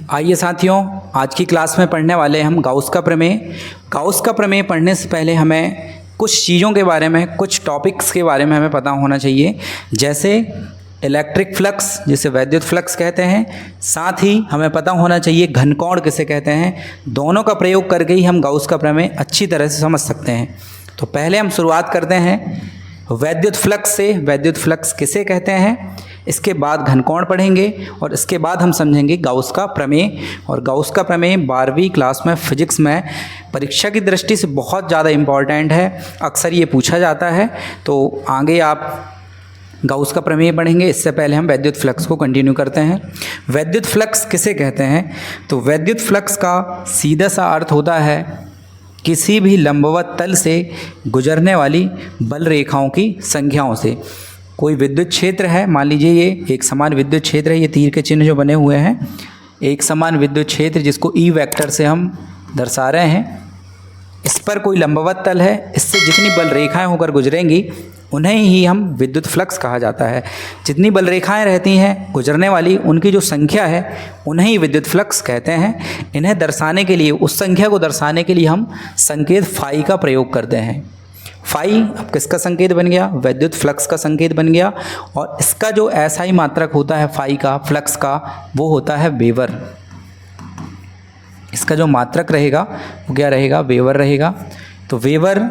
आइए साथियों, आज की क्लास में पढ़ने वाले हम गाउस का प्रमेय। गाउस का प्रमेय पढ़ने से पहले हमें कुछ चीज़ों के बारे में, कुछ टॉपिक्स के बारे में हमें पता होना चाहिए, जैसे इलेक्ट्रिक फ्लक्स जिसे वैद्युत फ्लक्स कहते हैं। साथ ही हमें पता होना चाहिए घनकोण किसे कहते हैं। दोनों का प्रयोग करके ही हम गाउस का प्रमेय अच्छी तरह से समझ सकते हैं। तो पहले हम शुरुआत करते हैं वैद्युत फ्लक्स से। वैद्युत फ्लक्स किसे कहते हैं, इसके बाद घनकोण पढ़ेंगे और इसके बाद हम समझेंगे गाउस का प्रमेय। और गाउस का प्रमेय 12वीं क्लास में फिजिक्स में परीक्षा की दृष्टि से बहुत ज़्यादा इम्पॉर्टेंट है, अक्सर ये पूछा जाता है। तो आगे आप गाउस का प्रमेय पढ़ेंगे, इससे पहले हम वैद्युत फ्लक्स को कंटिन्यू करते हैं। वैद्युत फ्लक्स किसे कहते हैं, तो वैद्युत फ्लक्स का सीधा सा अर्थ होता है किसी भी लंबवत तल से गुजरने वाली बल रेखाओं की संख्याओं से। कोई विद्युत क्षेत्र है, मान लीजिए ये एक समान विद्युत क्षेत्र है, ये तीर के चिन्ह जो बने हुए हैं, एक समान विद्युत क्षेत्र जिसको ई वेक्टर से हम दर्शा रहे हैं। इस पर कोई लंबवत तल है, इससे जितनी बल रेखाएं होकर गुजरेंगी उन्हें ही हम विद्युत फ्लक्स कहा जाता है। जितनी बल रेखाएं रहती हैं गुजरने वाली, उनकी जो संख्या है उन्हें ही विद्युत फ्लक्स कहते हैं। इन्हें दर्शाने के लिए, उस संख्या को दर्शाने के लिए हम संकेत फाई का प्रयोग करते हैं। फाई अब किसका संकेत बन गया, वैद्युत फ्लक्स का संकेत बन गया। और इसका जो एसआई मात्रक होता है फाई का, फ्लक्स का, वो होता है वेबर। इसका जो मात्रक रहेगा वो क्या रहेगा, वेबर रहेगा। तो वेबर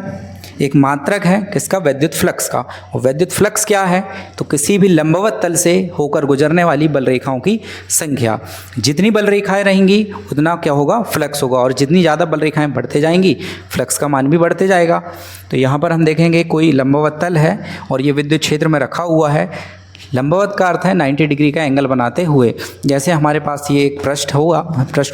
एक मात्रक है किसका, वैद्युत फ्लक्स का। और वैद्युत फ्लक्स क्या है, तो किसी भी लंबवत तल से होकर गुजरने वाली बल रेखाओं की संख्या। जितनी बल रेखाएं रहेंगी उतना क्या होगा, फ्लक्स होगा। और जितनी ज़्यादा बल रेखाएं बढ़ते जाएंगी फ्लक्स का मान भी बढ़ते जाएगा। तो यहाँ पर हम देखेंगे कोई लंबवत तल है और ये विद्युत क्षेत्र में रखा हुआ है। लंबवत का अर्थ है 90 डिग्री का एंगल बनाते हुए। जैसे हमारे पास ये एक पृष्ठ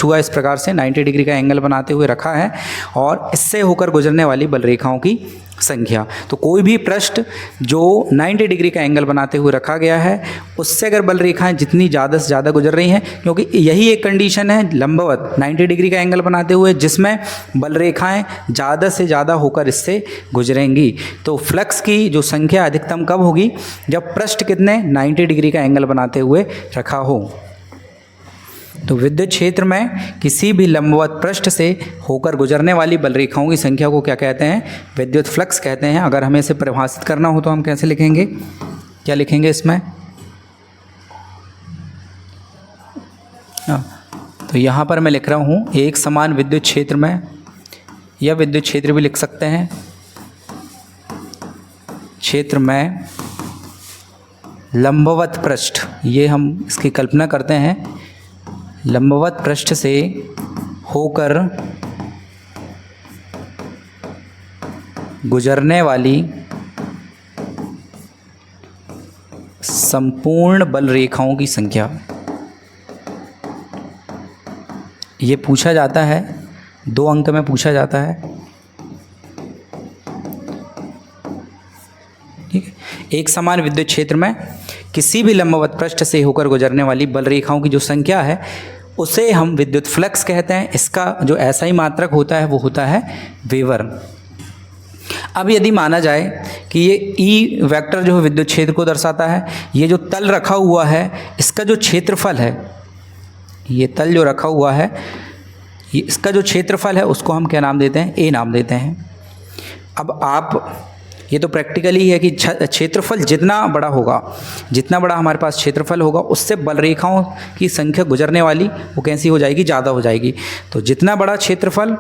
हुआ इस प्रकार से 90 डिग्री का एंगल बनाते हुए रखा है और इससे होकर गुजरने वाली बल रेखाओं की संख्या। तो कोई भी पृष्ठ जो 90 डिग्री का एंगल बनाते हुए रखा गया है, उससे अगर बल रेखाएं जितनी ज़्यादा से ज़्यादा गुजर रही हैं, क्योंकि यही एक कंडीशन है लंबवत 90 डिग्री का एंगल बनाते हुए जिसमें बल रेखाएं ज़्यादा से ज़्यादा होकर इससे गुजरेंगी। तो फ्लक्स की जो संख्या अधिकतम कब होगी, जब पृष्ठ कितने 90 डिग्री का एंगल बनाते हुए रखा हो। तो विद्युत क्षेत्र में किसी भी लंबवत पृष्ठ से होकर गुजरने वाली बल रेखाओं की संख्या को क्या कहते हैं, विद्युत फ्लक्स कहते हैं। अगर हमें इसे परिभाषित करना हो तो हम कैसे लिखेंगे, क्या लिखेंगे इसमें, तो यहाँ पर मैं लिख रहा हूँ एक समान विद्युत क्षेत्र में, या विद्युत क्षेत्र भी लिख सकते हैं, क्षेत्र में लंबवत पृष्ठ, ये हम इसकी कल्पना करते हैं, लंबवत पृष्ठ से होकर गुजरने वाली संपूर्ण बल रेखाओं की संख्या। ये पूछा जाता है, 2 अंक में पूछा जाता है। ठीक है, एक समान विद्युत क्षेत्र में किसी भी लंबवत पृष्ठ से होकर गुजरने वाली बल रेखाओं की जो संख्या है उसे हम विद्युत फ्लक्स कहते हैं। इसका जो एसआई मात्रक होता है वो होता है वेबर। अब यदि माना जाए कि ये ई वेक्टर जो है विद्युत क्षेत्र को दर्शाता है, ये जो तल रखा हुआ है इसका जो क्षेत्रफल है, ये तल जो रखा हुआ है इसका जो क्षेत्रफल है उसको हम क्या नाम देते हैं, ए नाम देते हैं। अब आप ये तो प्रैक्टिकली है कि क्षेत्रफल जितना बड़ा होगा, जितना बड़ा हमारे पास क्षेत्रफल होगा उससे बल रेखाओं की संख्या गुजरने वाली वो कैसी हो जाएगी, ज़्यादा हो जाएगी। तो जितना बड़ा क्षेत्रफल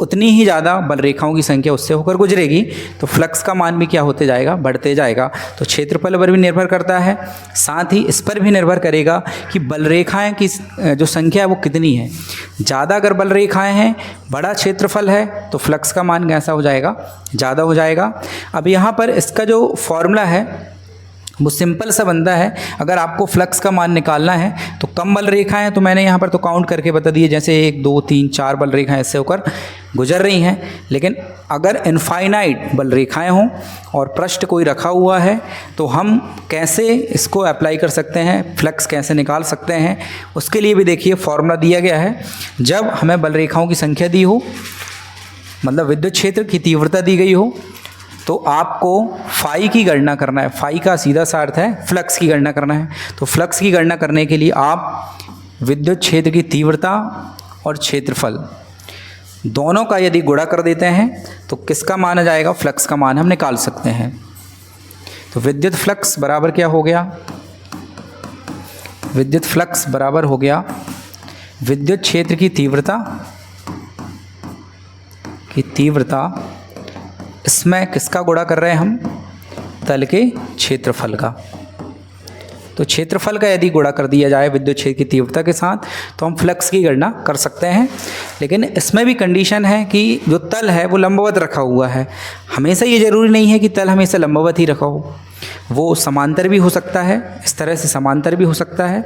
उतनी ही ज़्यादा बल रेखाओं की संख्या उससे होकर गुजरेगी। तो फ्लक्स का मान भी क्या होते जाएगा, बढ़ते जाएगा। तो क्षेत्रफल पर भी निर्भर करता है, साथ ही इस पर भी निर्भर करेगा कि बल रेखाएं की जो संख्या है वो कितनी है। ज़्यादा अगर बल रेखाएं हैं, बड़ा क्षेत्रफल है, तो फ्लक्स का मान कैसा हो जाएगा, ज़्यादा हो जाएगा। अब यहाँ पर इसका जो फॉर्मूला है वो सिंपल सा बनता है। अगर आपको फ्लक्स का मान निकालना है तो कम बल रेखाएं हैं, तो मैंने यहाँ पर तो काउंट करके बता दिए, जैसे 1 2 3 4 बल रेखाएं ऐसे होकर गुजर रही हैं। लेकिन अगर इनफाइनाइट बल रेखाएं हों और पृष्ठ कोई रखा हुआ है तो हम कैसे इसको अप्लाई कर सकते हैं, फ्लक्स कैसे निकाल सकते हैं, उसके लिए भी देखिए फॉर्मूला दिया गया है। जब हमें बल रेखाओं की संख्या दी हो, मतलब विद्युत क्षेत्र की तीव्रता दी गई हो, तो आपको फाई की गणना करना है। फाई का सीधा सा अर्थ है फ्लक्स की गणना करना है। तो फ्लक्स की गणना करने के लिए आप विद्युत क्षेत्र की तीव्रता और क्षेत्रफल दोनों का यदि गुणा कर देते हैं तो किसका मान आ जाएगा, फ्लक्स का मान हम निकाल सकते हैं। तो विद्युत फ्लक्स बराबर क्या हो गया, विद्युत फ्लक्स बराबर हो गया विद्युत क्षेत्र की तीव्रता इसमें किसका गुणा कर रहे हैं हम, तल के क्षेत्रफल का। तो क्षेत्रफल का यदि गुणा कर दिया जाए विद्युत क्षेत्र की तीव्रता के साथ तो हम फ्लक्स की गणना कर सकते हैं। लेकिन इसमें भी कंडीशन है कि जो तल है वो लंबवत रखा हुआ है। हमेशा ये ज़रूरी नहीं है कि तल हमेशा लंबवत ही रखा हो, वो समांतर भी हो सकता है, इस तरह से समांतर भी हो सकता है,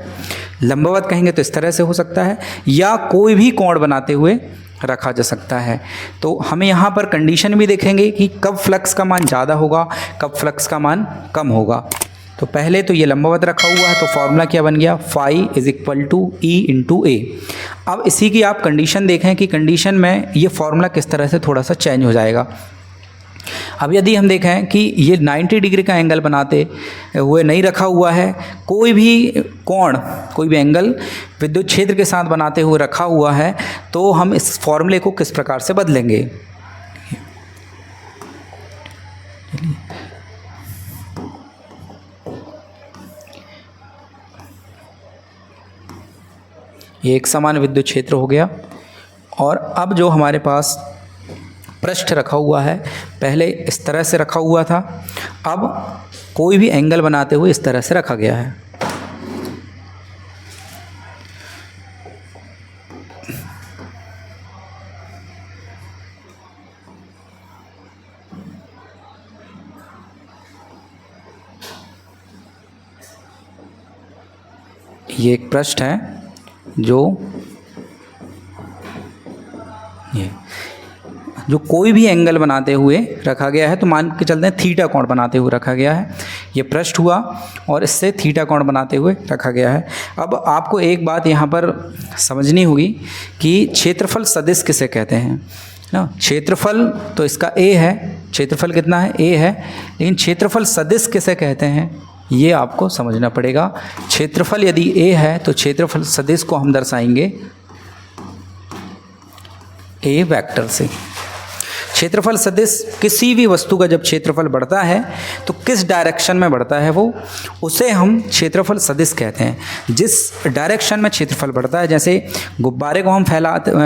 लंबवत कहेंगे तो इस तरह से हो सकता है, या कोई भी कोण बनाते हुए रखा जा सकता है। तो हमें यहाँ पर कंडीशन भी देखेंगे कि कब फ्लक्स का मान ज़्यादा होगा, कब फ्लक्स का मान कम होगा। तो पहले तो ये लंबवत रखा हुआ है, तो फॉर्मूला क्या बन गया, phi is equal to E into A. अब इसी की आप कंडीशन देखें कि कंडीशन में ये फॉर्मूला किस तरह से थोड़ा सा चेंज हो जाएगा। अब यदि हम देखें कि ये 90 डिग्री का एंगल बनाते हुए नहीं रखा हुआ है, कोई भी कोण, कोई भी एंगल विद्युत क्षेत्र के साथ बनाते हुए रखा हुआ है, तो हम इस फॉर्मूले को किस प्रकार से बदलेंगे। ये एक समान विद्युत क्षेत्र हो गया। और अब जो हमारे पास पृष्ठ रखा हुआ है, पहले इस तरह से रखा हुआ था, अब कोई भी एंगल बनाते हुए इस तरह से रखा गया है। ये एक पृष्ठ है जो कोई भी एंगल बनाते हुए रखा गया है, तो मान के चलते हैं थीटा कोण बनाते हुए रखा गया है। ये पृष्ठ हुआ और इससे थीटा कोण बनाते हुए रखा गया है। अब आपको एक बात यहाँ पर समझनी होगी कि क्षेत्रफल सदिश किसे कहते हैं ना। क्षेत्रफल तो इसका ए है, क्षेत्रफल कितना है, ए है, लेकिन क्षेत्रफल सदिश किसे कहते हैं ये आपको समझना पड़ेगा। क्षेत्रफल यदि ए है तो क्षेत्रफल सदिश को हम दर्शाएंगे ए वेक्टर से। क्षेत्रफल सदिश किसी भी वस्तु का जब क्षेत्रफल बढ़ता है तो किस डायरेक्शन में बढ़ता है वो, उसे हम क्षेत्रफल सदिश कहते हैं। जिस डायरेक्शन में क्षेत्रफल बढ़ता है, जैसे गुब्बारे को हम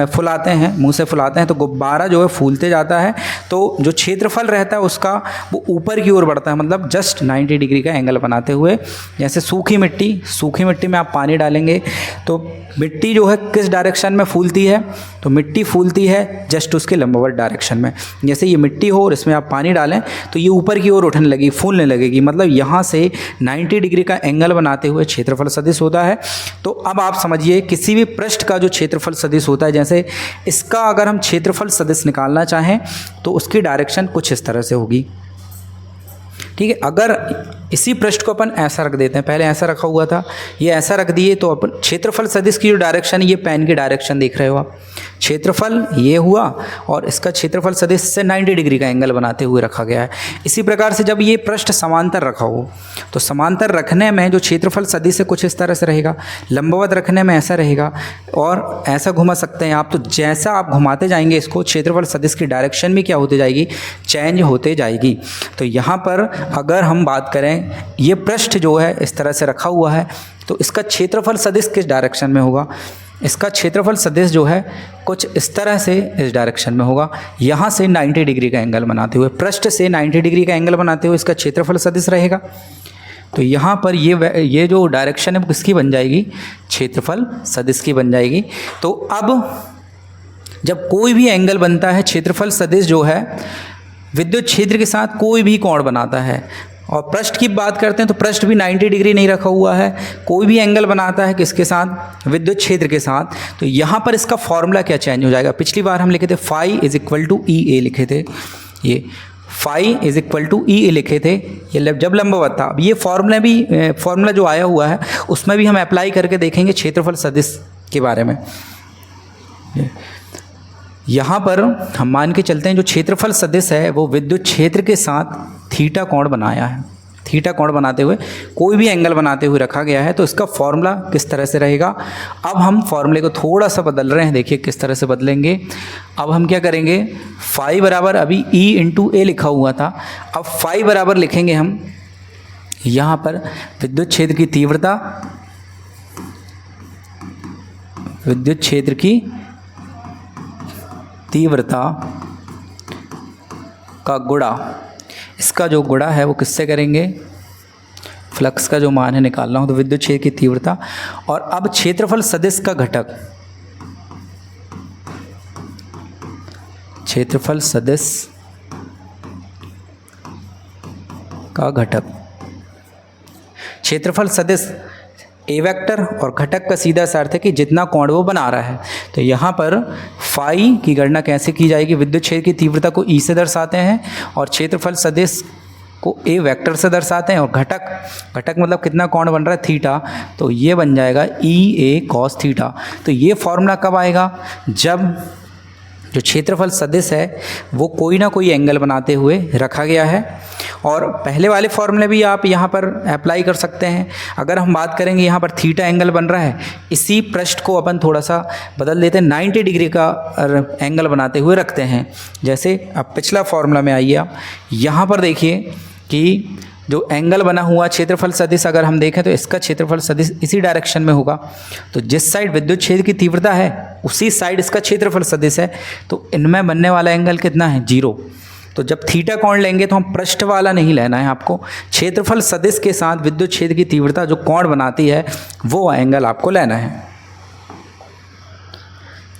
फुलाते हैं, मुंह से फुलाते हैं तो गुब्बारा जो है फूलते जाता है, तो जो क्षेत्रफल रहता है उसका वो ऊपर की ओर बढ़ता है, मतलब जस्ट 90 डिग्री का एंगल बनाते हुए। जैसे सूखी मिट्टी में आप पानी डालेंगे तो मिट्टी जो है किस डायरेक्शन में फूलती है, तो मिट्टी फूलती है जस्ट उसके लंबवत डायरेक्शन में। जैसे ये मिट्टी हो और इसमें आप पानी डालें तो ये ऊपर की ओर उठने लगेगी, फूलने लगेगी, मतलब यहाँ से 90 डिग्री का एंगल बनाते हुए क्षेत्रफल सदिश होता है। तो अब आप समझिए किसी भी पृष्ठ का जो क्षेत्रफल सदिश होता है, जैसे इसका अगर हम क्षेत्रफल सदिश निकालना चाहें तो उसकी डायरेक्शन कुछ इस तरह से होगी। ठीक है, अगर इसी पृष्ठ को अपन ऐसा रख देते हैं, पहले ऐसा रखा हुआ था, ये ऐसा रख दिए, तो अपन क्षेत्रफल सदिश की जो डायरेक्शन, ये पेन की डायरेक्शन देख रहे हो आप, क्षेत्रफल ये हुआ और इसका क्षेत्रफल सदिश से 90 डिग्री का एंगल बनाते हुए रखा गया है। इसी प्रकार से जब ये पृष्ठ समांतर रखा हो तो समांतर रखने में जो क्षेत्रफल सदिश है कुछ इस तरह से रहेगा, लंबवत रखने में ऐसा रहेगा, और ऐसा घुमा सकते हैं आप। तो जैसा आप घुमाते जाएंगे इसको, क्षेत्रफल सदिश की डायरेक्शन भी क्या होती जाएगी, चेंज होते जाएगी। तो यहाँ पर अगर हम बात करें, ये पृष्ठ जो है इस तरह से रखा हुआ है, तो इसका क्षेत्रफल सदिश किस डायरेक्शन में होगा, इसका क्षेत्रफल सदिश जो है कुछ इस तरह से इस डायरेक्शन में होगा। यहाँ से 90 डिग्री का एंगल बनाते हुए, पृष्ठ से 90 डिग्री का एंगल बनाते हुए इसका क्षेत्रफल सदिश रहेगा। तो यहाँ पर ये जो डायरेक्शन है वो किसकी बन जाएगी, क्षेत्रफल सदिश की बन जाएगी। तो अब जब कोई भी एंगल बनता है, क्षेत्रफल सदिश जो है विद्युत क्षेत्र के साथ कोई भी कोण बनाता है, और पृष्ठ की बात करते हैं तो पृष्ठ भी 90 डिग्री नहीं रखा हुआ है, कोई भी एंगल बनाता है किसके साथ, विद्युत क्षेत्र के साथ। तो यहाँ पर इसका फॉर्मूला क्या चेंज हो जाएगा। पिछली बार हम लिखे थे फाई इज इक्वल टू ई ए लिखे थे, ये फाई इज इक्वल टू ई ए लिखे थे, ये जब लंबवत था। अब ये फॉर्मूला जो आया हुआ है उसमें भी हम अप्लाई करके देखेंगे क्षेत्रफल सदिश के बारे में। यहाँ पर हम मान के चलते हैं जो क्षेत्रफल सदिश है वो विद्युत क्षेत्र के साथ थीटा कोण बनाया है, थीटा कोण बनाते हुए, कोई भी एंगल बनाते हुए रखा गया है, तो इसका फॉर्मूला किस तरह से रहेगा। अब हम फॉर्मूले को थोड़ा सा बदल रहे हैं, देखिए किस तरह से बदलेंगे। अब हम क्या करेंगे, फाई बराबर अभी E इंटू ए लिखा हुआ था, अब फाई बराबर लिखेंगे हम यहाँ पर विद्युत क्षेत्र की तीव्रता, विद्युत क्षेत्र की तीव्रता का गुणा, इसका जो गुणा है वो किससे करेंगे, फ्लक्स का जो मान है निकालना हो तो विद्युत क्षेत्र की तीव्रता, और अब क्षेत्रफल सदिश का घटक, क्षेत्रफल सदिश का घटक, क्षेत्रफल सदिश ए वेक्टर और घटक का सीधा सा अर्थ है कि जितना कोण वो बना रहा है। तो यहाँ पर फाई की गणना कैसे की जाएगी, विद्युत क्षेत्र की तीव्रता को ई से दर्शाते हैं और क्षेत्रफल सदिश को ए वेक्टर से दर्शाते हैं, और घटक मतलब कितना कोण बन रहा है, थीटा, तो ये बन जाएगा ई ए कॉस थीटा। तो ये फॉर्मूला कब आएगा, जब जो क्षेत्रफल सदिश है वो कोई ना कोई एंगल बनाते हुए रखा गया है। और पहले वाले फॉर्मूले भी आप यहाँ पर अप्लाई कर सकते हैं। अगर हम बात करेंगे यहाँ पर थीटा एंगल बन रहा है, इसी पृष्ठ को अपन थोड़ा सा बदल देते हैं, 90 डिग्री का एंगल बनाते हुए रखते हैं। जैसे अब पिछला फॉर्मूला में आइए आप, यहाँ पर देखिए कि जो एंगल बना हुआ क्षेत्रफल सदिश अगर हम देखें तो इसका क्षेत्रफल सदिश इसी डायरेक्शन में होगा, तो जिस साइड विद्युत क्षेत्र की तीव्रता है उसी साइड इसका क्षेत्रफल सदिश है, तो इनमें बनने वाला एंगल कितना है, 0। तो जब थीटा कोण लेंगे तो हम पृष्ठ वाला नहीं लेना है आपको, क्षेत्रफल सदिश के साथ विद्युत क्षेत्र की तीव्रता जो कोण बनाती है वो एंगल आपको लेना है।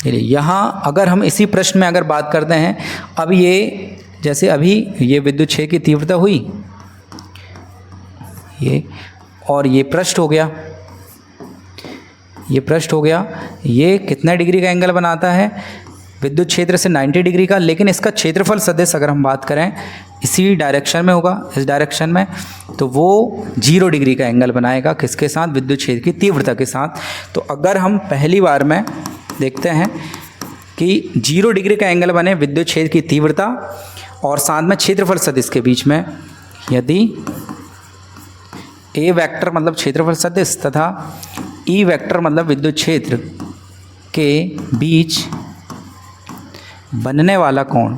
यहाँ अगर हम इसी प्रश्न में अगर बात करते हैं, अब ये जैसे अभी ये विद्युत क्षेत्र की तीव्रता हुई ये, और ये पृष्ठ हो गया, ये पृष्ठ हो गया, ये कितना डिग्री का एंगल बनाता है, विद्युत क्षेत्र से 90 डिग्री का, लेकिन इसका क्षेत्रफल सदिश अगर हम बात करें इसी डायरेक्शन में होगा, इस डायरेक्शन में, तो वो 0 डिग्री का एंगल बनाएगा, किसके साथ, विद्युत क्षेत्र की तीव्रता के साथ। तो अगर हम पहली बार में देखते हैं कि 0 डिग्री का एंगल बने विद्युत क्षेत्र की तीव्रता और साथ में क्षेत्रफल सदिश के बीच में, यदि ए वेक्टर मतलब क्षेत्रफल सदिश तथा ई वेक्टर मतलब विद्युत क्षेत्र के बीच बनने वाला कोण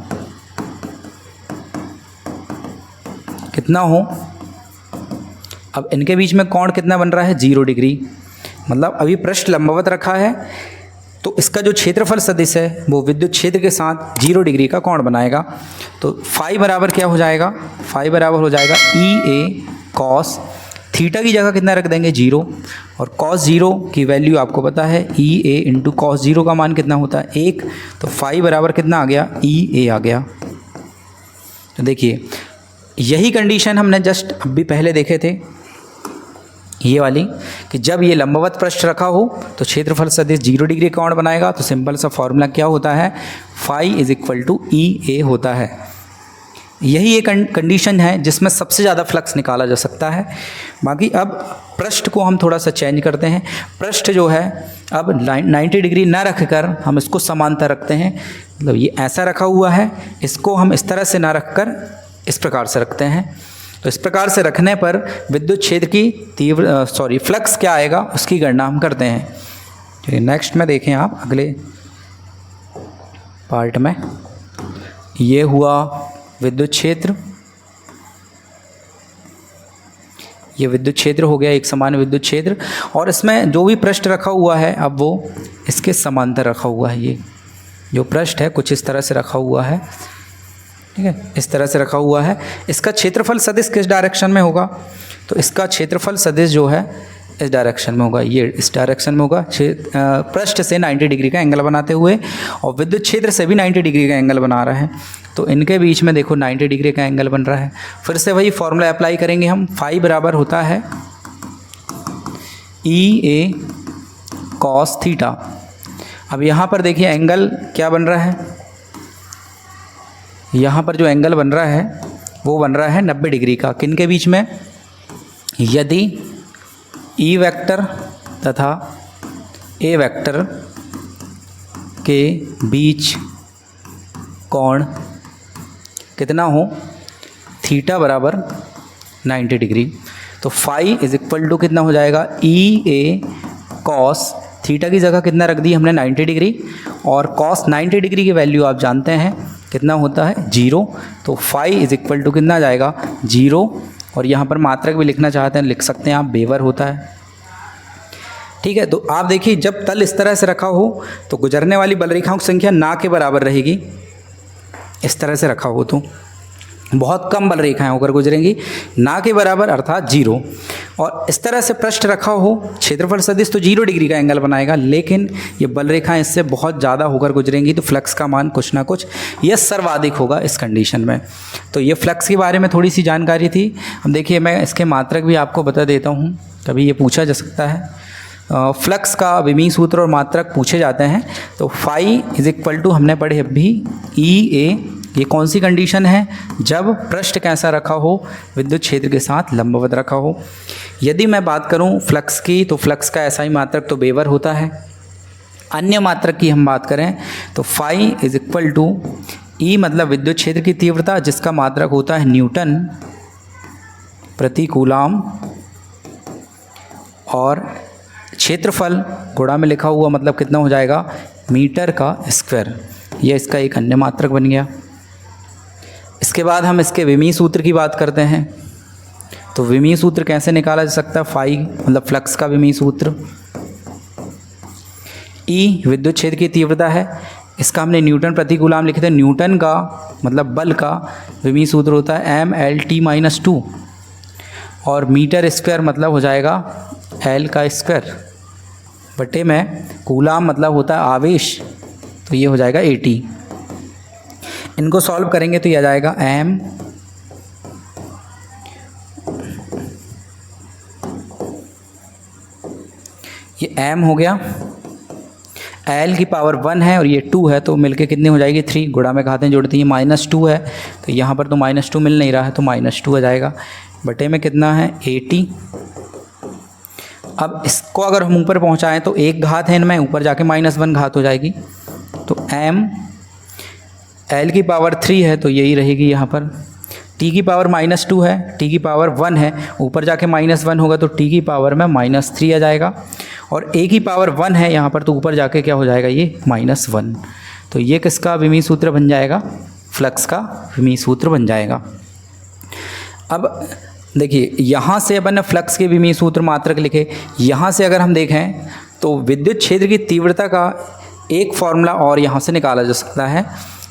कितना हो, अब इनके बीच में कोण कितना बन रहा है, 0 डिग्री, मतलब अभी पृष्ठ लंबवत रखा है, तो इसका जो क्षेत्रफल सदिश है वो विद्युत क्षेत्र के साथ 0 डिग्री का कोण बनाएगा। तो फाई बराबर क्या हो जाएगा, फाई बराबर हो जाएगा ई ए कॉस थीटा की जगह कितना रख देंगे, 0, और कॉस 0 की वैल्यू आपको पता है ई ए इंटू कॉस 0 का मान कितना होता है, 1, तो फाई बराबर कितना आ गया, ई ए आ गया। तो देखिए यही कंडीशन हमने जस्ट अभी पहले देखे थे, ये वाली, कि जब ये लंबवत पृष्ठ रखा हो तो क्षेत्रफल सदिश 0 डिग्री कोण बनाएगा। तो सिंपल सा फॉर्मूला क्या होता है, फाई इज इक्वल टू ई ए होता है। यही एक कंडीशन है जिसमें सबसे ज़्यादा फ्लक्स निकाला जा सकता है। बाकी अब पृष्ठ को हम थोड़ा सा चेंज करते हैं। पृष्ठ जो है अब 90 डिग्री ना रख कर हम इसको समांतर रखते हैं, मतलब ये ऐसा रखा हुआ है, इसको हम इस तरह से ना रख कर इस प्रकार से रखते हैं। तो इस प्रकार से रखने पर विद्युत क्षेत्र की फ्लक्स क्या आएगा उसकी गणना हम करते हैं। चलिए नेक्स्ट में देखें आप अगले पार्ट में, ये हुआ विद्युत क्षेत्र, ये विद्युत क्षेत्र हो गया, एक समान विद्युत क्षेत्र, और इसमें जो भी पृष्ठ रखा हुआ है अब वो इसके समांतर रखा हुआ है। ये जो पृष्ठ है कुछ इस तरह से रखा हुआ है, ठीक है, इस तरह से रखा हुआ है। इसका क्षेत्रफल सदिश किस डायरेक्शन में होगा, तो इसका क्षेत्रफल सदिश जो है इस डायरेक्शन में होगा, ये इस डायरेक्शन में होगा, पृष्ठ से 90 डिग्री का एंगल बनाते हुए, और विद्युत क्षेत्र से भी 90 डिग्री का एंगल बना रहा है, तो इनके बीच में देखो 90 डिग्री का एंगल बन रहा है। फिर से वही फॉर्मूला अप्लाई करेंगे हम, फाई बराबर होता है ई ए कॉस थीटा। अब यहाँ पर देखिए एंगल क्या बन रहा है, यहाँ पर जो एंगल बन रहा है वो बन रहा है 90 डिग्री का, किन के बीच में, यदि ई वेक्टर तथा ए वेक्टर के बीच कोण कितना हो, थीटा बराबर 90 डिग्री। तो फाई इज इक्वल टू कितना हो जाएगा, ई ए कॉस थीटा की जगह कितना रख दी हमने 90 डिग्री, और कॉस 90 डिग्री की वैल्यू आप जानते हैं कितना होता है 0। तो फाई इज इक्वल टू कितना जाएगा 0, और यहाँ पर मात्रक भी लिखना चाहते हैं लिख सकते हैं आप, बेवर होता है। ठीक है, तो आप देखिए जब तल इस तरह से रखा हो तो गुजरने वाली बल रेखाओं की संख्या ना के बराबर रहेगी। इस तरह से रखा हो तो बहुत कम बल रेखाएं होकर गुजरेंगी, ना के बराबर अर्थात 0। और इस तरह से पृष्ठ रखा हो क्षेत्रफल सदिश तो 0 डिग्री का एंगल बनाएगा, लेकिन ये बल रेखाएं इससे बहुत ज़्यादा होकर गुजरेंगी तो फ्लक्स का मान कुछ ना कुछ यह सर्वाधिक होगा इस कंडीशन में। तो ये फ्लक्स के बारे में थोड़ी सी जानकारी थी। अब देखिए मैं इसके मात्रक भी आपको बता देता हूँ, कभी ये पूछा जा सकता है। फ्लक्स का विमीय सूत्र और मात्रक पूछे जाते हैं। तो फाई इज इक्वल टू हमने पढ़े अभी ई ए, ये कौन सी कंडीशन है, जब पृष्ठ कैसा रखा हो, विद्युत क्षेत्र के साथ लंबवत रखा हो। यदि मैं बात करूं फ्लक्स की, तो फ्लक्स का ऐसा ही मात्रक तो बेवर होता है। अन्य मात्रक की हम बात करें तो फाई इज इक्वल टू ई मतलब विद्युत क्षेत्र की तीव्रता, जिसका मात्रक होता है न्यूटन प्रति कूलाम, और क्षेत्रफल गुणा में लिखा हुआ मतलब कितना हो जाएगा मीटर का स्क्वायर। यह इसका एक अन्य मात्रक बन गया। इसके बाद हम इसके विमीय सूत्र की बात करते हैं। तो विमीय सूत्र कैसे निकाला जा सकता है, फाई मतलब फ्लक्स का विमीय सूत्र, ई विद्युत क्षेत्र की तीव्रता है, इसका हमने न्यूटन प्रति कूलाम लिखे थे। न्यूटन का मतलब बल का विमीय सूत्र होता है MLT-2, और मीटर स्क्वायर मतलब हो जाएगा L का स्क्वायर बटे में कूलाम मतलब होता है आवेश, तो ये हो जाएगा 80। इनको सॉल्व करेंगे तो ये आ जाएगा M ये M हो गया, L की पावर 1 है और ये 2 है, तो मिलके कितनी हो जाएगी 3। गुणा में घातें जोड़ती हैं, -2 है तो यहाँ पर तो -2 मिल नहीं रहा है तो -2 आ जाएगा, बटे में कितना है 80। अब इसको अगर हम ऊपर पहुँचाएँ तो एक घात है इनमें, ऊपर जाके -1 घात हो जाएगी। तो M L की पावर 3 है तो यही रहेगी यहाँ पर। T की पावर -2 है, T की पावर 1 है, ऊपर जाके -1 होगा तो T की पावर में -3 आ जाएगा, और A की पावर 1 है यहाँ पर तो ऊपर जाके क्या हो जाएगा ये -1। तो ये किसका विमीय सूत्र बन जाएगा, फ्लक्स का विमीय सूत्र बन जाएगा। अब देखिए यहाँ से अपन ने फ्लक्स के विमीय सूत्र मात्रक लिखे, यहाँ से अगर हम देखें तो विद्युत क्षेत्र की तीव्रता का एक फॉर्मूला और यहाँ से निकाला जा सकता है।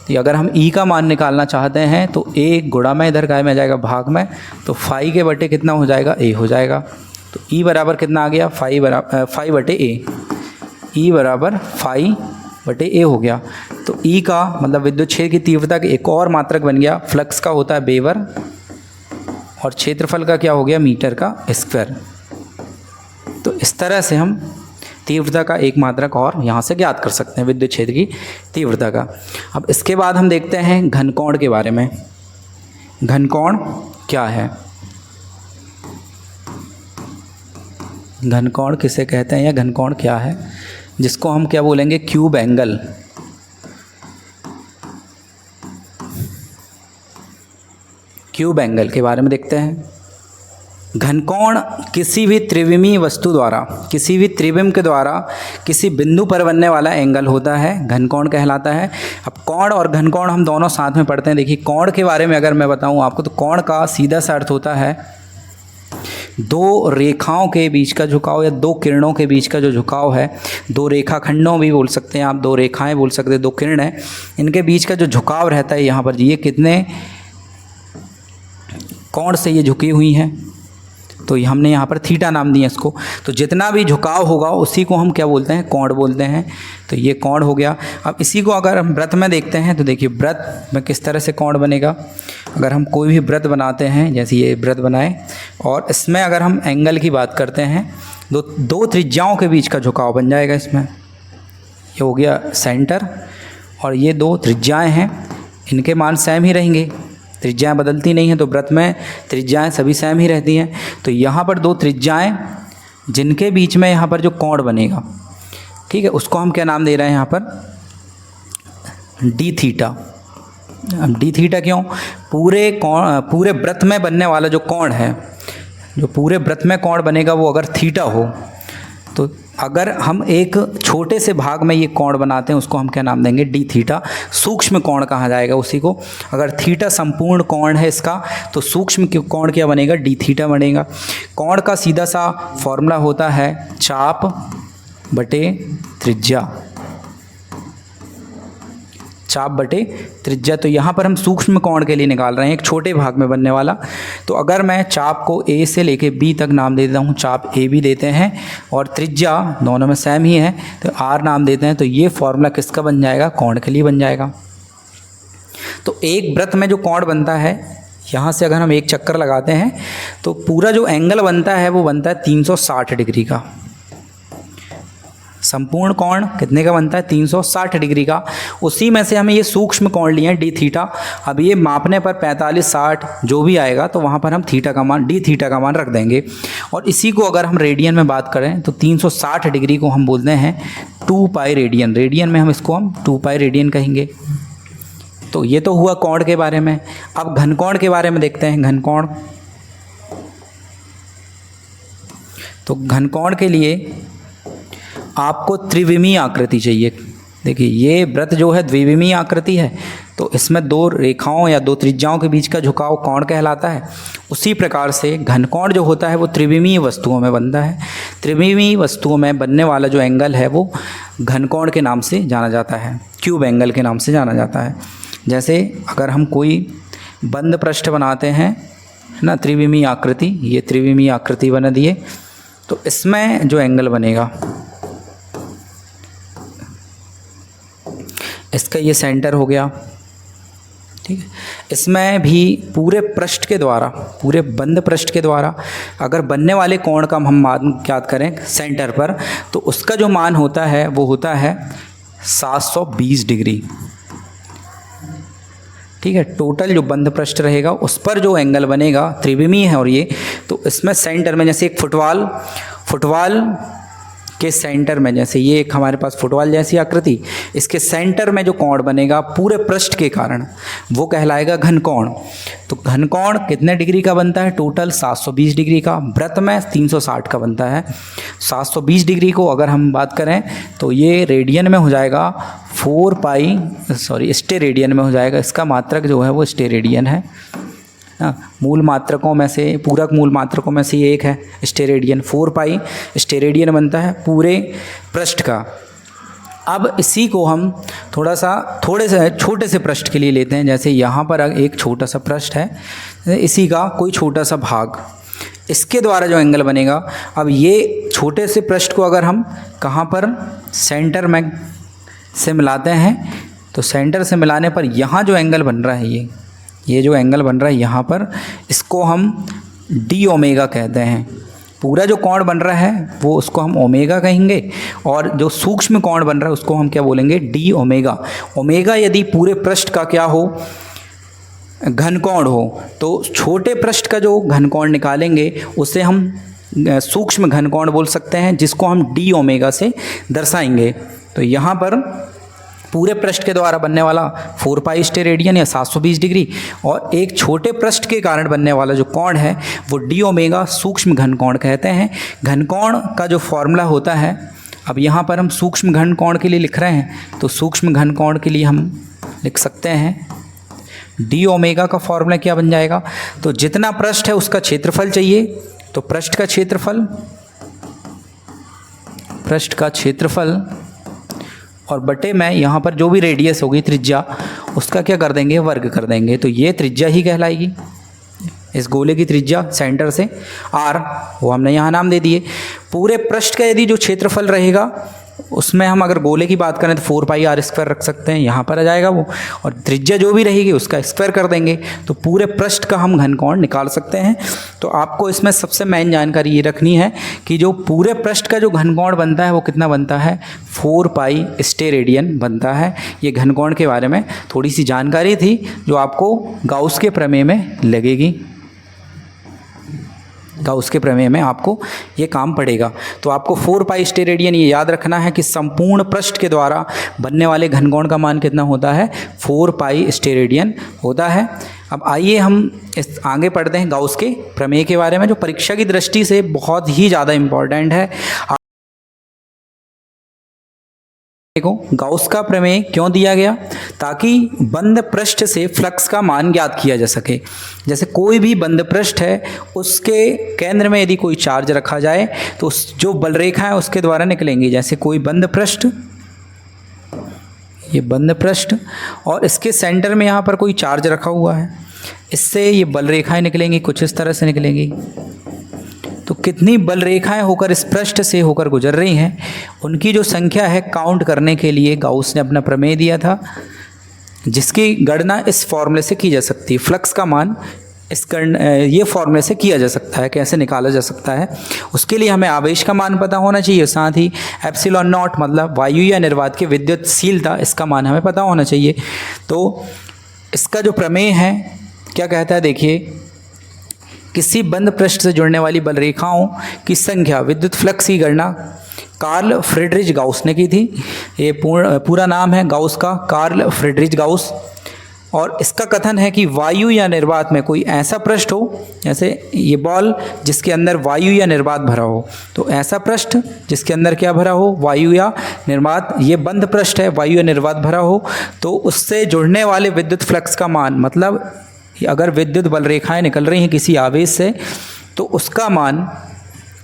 तो अगर हम E का मान निकालना चाहते हैं तो A गुणा में इधर काय में जाएगा भाग में, तो फाई के बटे कितना हो जाएगा A हो जाएगा। तो E बराबर कितना आ गया, फाई बटे A, E बराबर फाई बटे A हो गया। तो E का मतलब विद्युत क्षेत्र की तीव्रता का एक और मात्रक बन गया, फ्लक्स का होता है बेवर, और क्षेत्रफल का क्या हो गया मीटर का स्क्वायर। तो इस तरह से हम तीव्रता का एक मात्रक और यहाँ से ज्ञात कर सकते हैं विद्युत क्षेत्र की तीव्रता का। अब इसके बाद हम देखते हैं घनकोण के बारे में। घनकोण क्या है, घनकोण किसे कहते हैं या घनकोण क्या है, जिसको हम क्या बोलेंगे क्यूब एंगल। क्यूब एंगल के बारे में देखते हैं। घनकोण किसी भी त्रिविमीय वस्तु द्वारा, किसी भी त्रिविम के द्वारा किसी बिंदु पर बनने वाला एंगल होता है, घनकोण कहलाता है। अब कोण और घनकोण हम दोनों साथ में पढ़ते हैं। देखिए कोण के बारे में अगर मैं बताऊं आपको तो कोण का सीधा सा अर्थ होता है दो रेखाओं के बीच का झुकाव या दो किरणों के बीच का जो झुकाव है, दो रेखाखंडों भी बोल सकते हैं आप, दो रेखाएं बोल सकते हैं, दो किरणें, इनके बीच का जो झुकाव रहता है यहाँ पर, ये कितने कोण से ये झुकी हुई हैं, तो हमने यहाँ पर थीटा नाम दिया इसको। तो जितना भी झुकाव होगा उसी को हम क्या बोलते हैं, कोण बोलते हैं। तो ये कोण हो गया। अब इसी को अगर हम वृत्त में देखते हैं तो देखिए वृत्त में किस तरह से कोण बनेगा। अगर हम कोई भी वृत्त बनाते हैं, जैसे ये वृत्त बनाए, और इसमें अगर हम एंगल की बात करते हैं, दो त्रिज्याओं के बीच का झुकाव बन जाएगा इसमें। ये हो गया सेंटर, और ये दो त्रिज्याएँ हैं, इनके मान सेम ही रहेंगे, त्रिज्याएँ बदलती नहीं हैं। तो वृत्त में त्रिज्याएँ सभी सेम ही रहती हैं। तो यहाँ पर दो त्रिज्याएँ जिनके बीच में यहाँ पर जो कोण बनेगा, ठीक है, उसको हम क्या नाम दे रहे हैं यहाँ पर, डी थीटा। अब डी थीटा क्यों, पूरे वृत्त में बनने वाला जो कोण है जो पूरे वृत्त में कोण बनेगा वो अगर थीटा हो, तो अगर हम एक छोटे से भाग में ये कोण बनाते हैं उसको हम क्या नाम देंगे, डी थीटा। सूक्ष्म कोण कहा जाएगा उसी को। अगर थीटा संपूर्ण कोण है इसका, तो सूक्ष्म कोण क्या बनेगा, डी थीटा बनेगा। कोण का सीधा सा फॉर्मूला होता है चाप बटे त्रिज्या, चाप बटे त्रिज्या। तो यहाँ पर हम सूक्ष्म कोण के लिए निकाल रहे हैं, एक छोटे भाग में बनने वाला। तो अगर मैं चाप को ए से लेके बी तक नाम दे देता हूँ, चाप ए भी देते हैं और त्रिज्या दोनों में सेम ही है तो आर नाम देते हैं, तो ये फॉर्मूला किसका बन जाएगा, कोण के लिए बन जाएगा। तो एक वृत्त में जो कोण बनता है, यहाँ से अगर हम एक चक्कर लगाते हैं तो पूरा जो एंगल बनता है वो बनता है 360 डिग्री का। संपूर्ण कोण कितने का बनता है, 360 डिग्री का। उसी में से हमें ये सूक्ष्म कोण लिए हैं डी थीटा। अब ये मापने पर 45, 60 जो भी आएगा तो वहाँ पर हम थीटा का मान, डी थीटा का मान रख देंगे। और इसी को अगर हम रेडियन में बात करें तो 360 डिग्री को हम बोलते हैं 2 पाई रेडियन। रेडियन में हम इसको 2 पाई रेडियन कहेंगे। तो ये तो हुआ कोण के बारे में। अब घनकोण के बारे में देखते हैं। घनकोण, तो घनकोण के लिए आपको त्रिविमीय आकृति चाहिए। देखिए ये वृत्त जो है द्विविमीय आकृति है, तो इसमें दो रेखाओं या दो त्रिज्याओं के बीच का झुकाव कोण कहलाता है। उसी प्रकार से घनकोण जो होता है वो त्रिविमीय वस्तुओं में बनता है। त्रिविमीय वस्तुओं में बनने वाला जो एंगल है वो घनकोण के नाम से जाना जाता है, क्यूब एंगल के नाम से जाना जाता है। जैसे अगर हम कोई बंद पृष्ठ बनाते हैं ना, त्रिविमीय आकृति, ये त्रिविमीय आकृति बना दिए, तो इसमें जो एंगल बनेगा, इसका ये सेंटर हो गया, ठीक है। इसमें भी पूरे पृष्ठ के द्वारा, पूरे बंद पृष्ठ के द्वारा अगर बनने वाले कोण का हम मान ज्ञात करें सेंटर पर, तो उसका जो मान होता है वो होता है 720 डिग्री, ठीक है। टोटल जो बंद पृष्ठ रहेगा उस पर जो एंगल बनेगा, त्रिविमीय है और ये, तो इसमें सेंटर में जैसे एक फुटबॉल के सेंटर में, जैसे ये एक हमारे पास फुटबॉल जैसी आकृति, इसके सेंटर में जो कोण बनेगा पूरे पृष्ठ के कारण वो कहलाएगा घनकोण। तो घनकोण कितने डिग्री का बनता है, टोटल 720 डिग्री का। वृत्त में 360 का बनता है। 720 डिग्री को अगर हम बात करें तो ये रेडियन में हो जाएगा 4 पाई, स्टेरेडियन में हो जाएगा। इसका मात्रक जो है वो स्टेरेडियन है। मूल मात्रकों में से, पूरक मूल मात्रकों में से ये एक है स्टेरेडियन। 4 पाई स्टेरेडियन बनता है पूरे पृष्ठ का। अब इसी को हम थोड़े से छोटे से पृष्ठ के लिए लेते हैं। जैसे यहाँ पर एक छोटा सा पृष्ठ है, इसी का कोई छोटा सा भाग, इसके द्वारा जो एंगल बनेगा, अब ये छोटे से पृष्ठ को अगर हम कहाँ पर सेंटर में से मिलाते हैं, तो सेंटर से मिलाने पर यहाँ जो एंगल बन रहा है, ये जो एंगल बन रहा है यहाँ पर, इसको हम डी ओमेगा कहते हैं। पूरा जो कोण बन रहा है वो उसको हम ओमेगा कहेंगे, और जो सूक्ष्म कोण बन रहा है उसको हम क्या बोलेंगे, डी ओमेगा। ओमेगा यदि पूरे पृष्ठ का क्या हो, घनकोण हो, तो छोटे पृष्ठ का जो घनकोण निकालेंगे उसे हम सूक्ष्म घनकोण बोल सकते हैं, जिसको हम डी ओमेगा से दर्शाएंगे। तो यहाँ पर पूरे पृष्ठ के द्वारा बनने वाला 4 पाई स्टेरेडियन या 720 डिग्री, और एक छोटे पृष्ठ के कारण बनने वाला जो कोण है वो डी ओमेगा सूक्ष्म घनकोण कहते हैं। घनकोण का जो फॉर्मूला होता है, अब यहाँ पर हम सूक्ष्म घनकोण के लिए लिख रहे हैं, तो सूक्ष्म घनकोण के लिए हम लिख सकते हैं डी ओमेगा का फॉर्मूला क्या बन जाएगा, तो जितना पृष्ठ है उसका क्षेत्रफल चाहिए, तो पृष्ठ का क्षेत्रफल और बटे में यहाँ पर जो भी रेडियस होगी, त्रिज्या, उसका क्या कर देंगे, वर्ग कर देंगे। तो ये त्रिज्या ही कहलाएगी। इस गोले की त्रिज्या सेंटर से आर, वो हमने यहाँ नाम दे दिए। पूरे पृष्ठ का यदि जो क्षेत्रफल रहेगा उसमें हम अगर गोले की बात करें तो 4 पाई आर स्क्वायर रख सकते हैं, यहाँ पर आ जाएगा वो, और त्रिज्या जो भी रहेगी उसका स्क्वायर कर देंगे, तो पूरे पृष्ठ का हम घनकोण निकाल सकते हैं। तो आपको इसमें सबसे मेन जानकारी ये रखनी है कि जो पूरे पृष्ठ का जो घनकोण बनता है वो कितना बनता है, 4 पाई स्टेरेडियन बनता है। ये घनकोण के बारे में थोड़ी सी जानकारी थी जो आपको गाउस के प्रमेय में लगेगी। गाउस के प्रमेय में आपको ये काम पड़ेगा। तो आपको 4 पाई स्टेरेडियन ये याद रखना है कि संपूर्ण पृष्ठ के द्वारा बनने वाले घनकोण का मान कितना होता है, 4 पाई स्टेरेडियन होता है। अब आइए हम इस आगे पढ़ते हैं गाउस के प्रमेय के बारे में, जो परीक्षा की दृष्टि से बहुत ही ज़्यादा इम्पोर्टेंट है। देखो गाउस का प्रमेय क्यों दिया गया, ताकि बंद पृष्ठ से फ्लक्स का मान ज्ञात किया जा सके। जैसे कोई भी बंद पृष्ठ है, उसके केंद्र में यदि कोई चार्ज रखा जाए तो जो बल रेखा है उसके द्वारा निकलेंगी। जैसे कोई बंद पृष्ठ, ये बंद पृष्ठ, और इसके सेंटर में यहाँ पर कोई चार्ज रखा हुआ है, इससे ये बल रेखाएं निकलेंगी, कुछ इस तरह से निकलेंगी। तो कितनी बल रेखाएं होकर इस पृष्ठ से होकर गुजर रही हैं, उनकी जो संख्या है काउंट करने के लिए गाउस ने अपना प्रमेय दिया था, जिसकी गणना इस फॉर्मूले से की जा सकती है। फ्लक्स का मान ये फॉर्मूले से किया जा सकता है, कैसे निकाला जा सकता है। उसके लिए हमें आवेश का मान पता होना चाहिए, साथ ही एप्सिलॉन नॉट मतलब वायु या निर्वात की विद्युतशीलता, इसका मान हमें पता होना चाहिए। तो इसका जो प्रमेय है क्या कहता है, देखिए, किसी बंद पृष्ठ से जुड़ने वाली बल रेखाओं की संख्या विद्युत फ्लक्स की गणना कार्ल फ्रीडरिच गाउस ने की थी। ये पूरा नाम है गाउस का, कार्ल फ्रीडरिच गाउस। और इसका कथन है कि वायु या निर्वात में कोई ऐसा पृष्ठ हो, जैसे ये बॉल जिसके अंदर वायु या निर्वात भरा हो, तो ऐसा पृष्ठ जिसके अंदर क्या भरा हो, वायु या निर्वात, ये बंद पृष्ठ है, वायु या निर्वात भरा हो, तो उससे जुड़ने वाले विद्युत फ्लक्स का मान, मतलब अगर विद्युत बल रेखाएं निकल रही हैं किसी आवेश से, तो उसका मान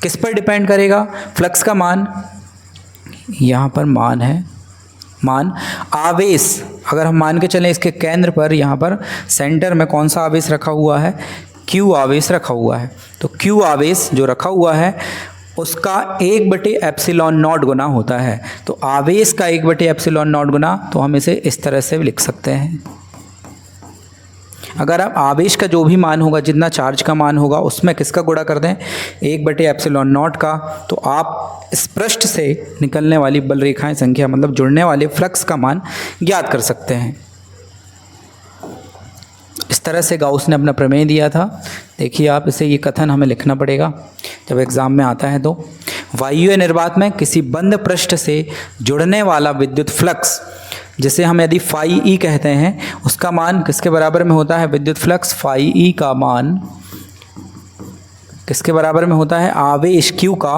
किस पर डिपेंड करेगा, फ्लक्स का मान, यहाँ पर मान है, मान आवेश, अगर हम मान के चलें इसके केंद्र पर, यहाँ पर सेंटर में कौन सा आवेश रखा हुआ है, क्यू आवेश रखा हुआ है। तो क्यू आवेश जो रखा हुआ है उसका 1/एप्सिलॉन नॉट गुना होता है। तो आवेश का 1/एप्सिलॉन नॉट गुना, तो हम इसे इस तरह से भी लिख सकते हैं। अगर आप आवेश का जो भी मान होगा, जितना चार्ज का मान होगा, उसमें किसका गुणा कर दें, 1/एप्सिलॉन नॉट का, तो आप इस पृष्ठ से निकलने वाली बल रेखाएं संख्या मतलब जुड़ने वाले फ्लक्स का मान ज्ञात कर सकते हैं। इस तरह से गाउस ने अपना प्रमेय दिया था। देखिए आप इसे, ये कथन हमें लिखना पड़ेगा जब एग्ज़ाम में आता है। तो वायु या निर्वात में किसी बंद पृष्ठ से जुड़ने वाला विद्युत फ्लक्स, जिसे हम यदि फाई ई कहते हैं, उसका मान किसके बराबर में होता है, विद्युत फ्लक्स फाई ई का मान किसके बराबर में होता है, आवेश क्यू का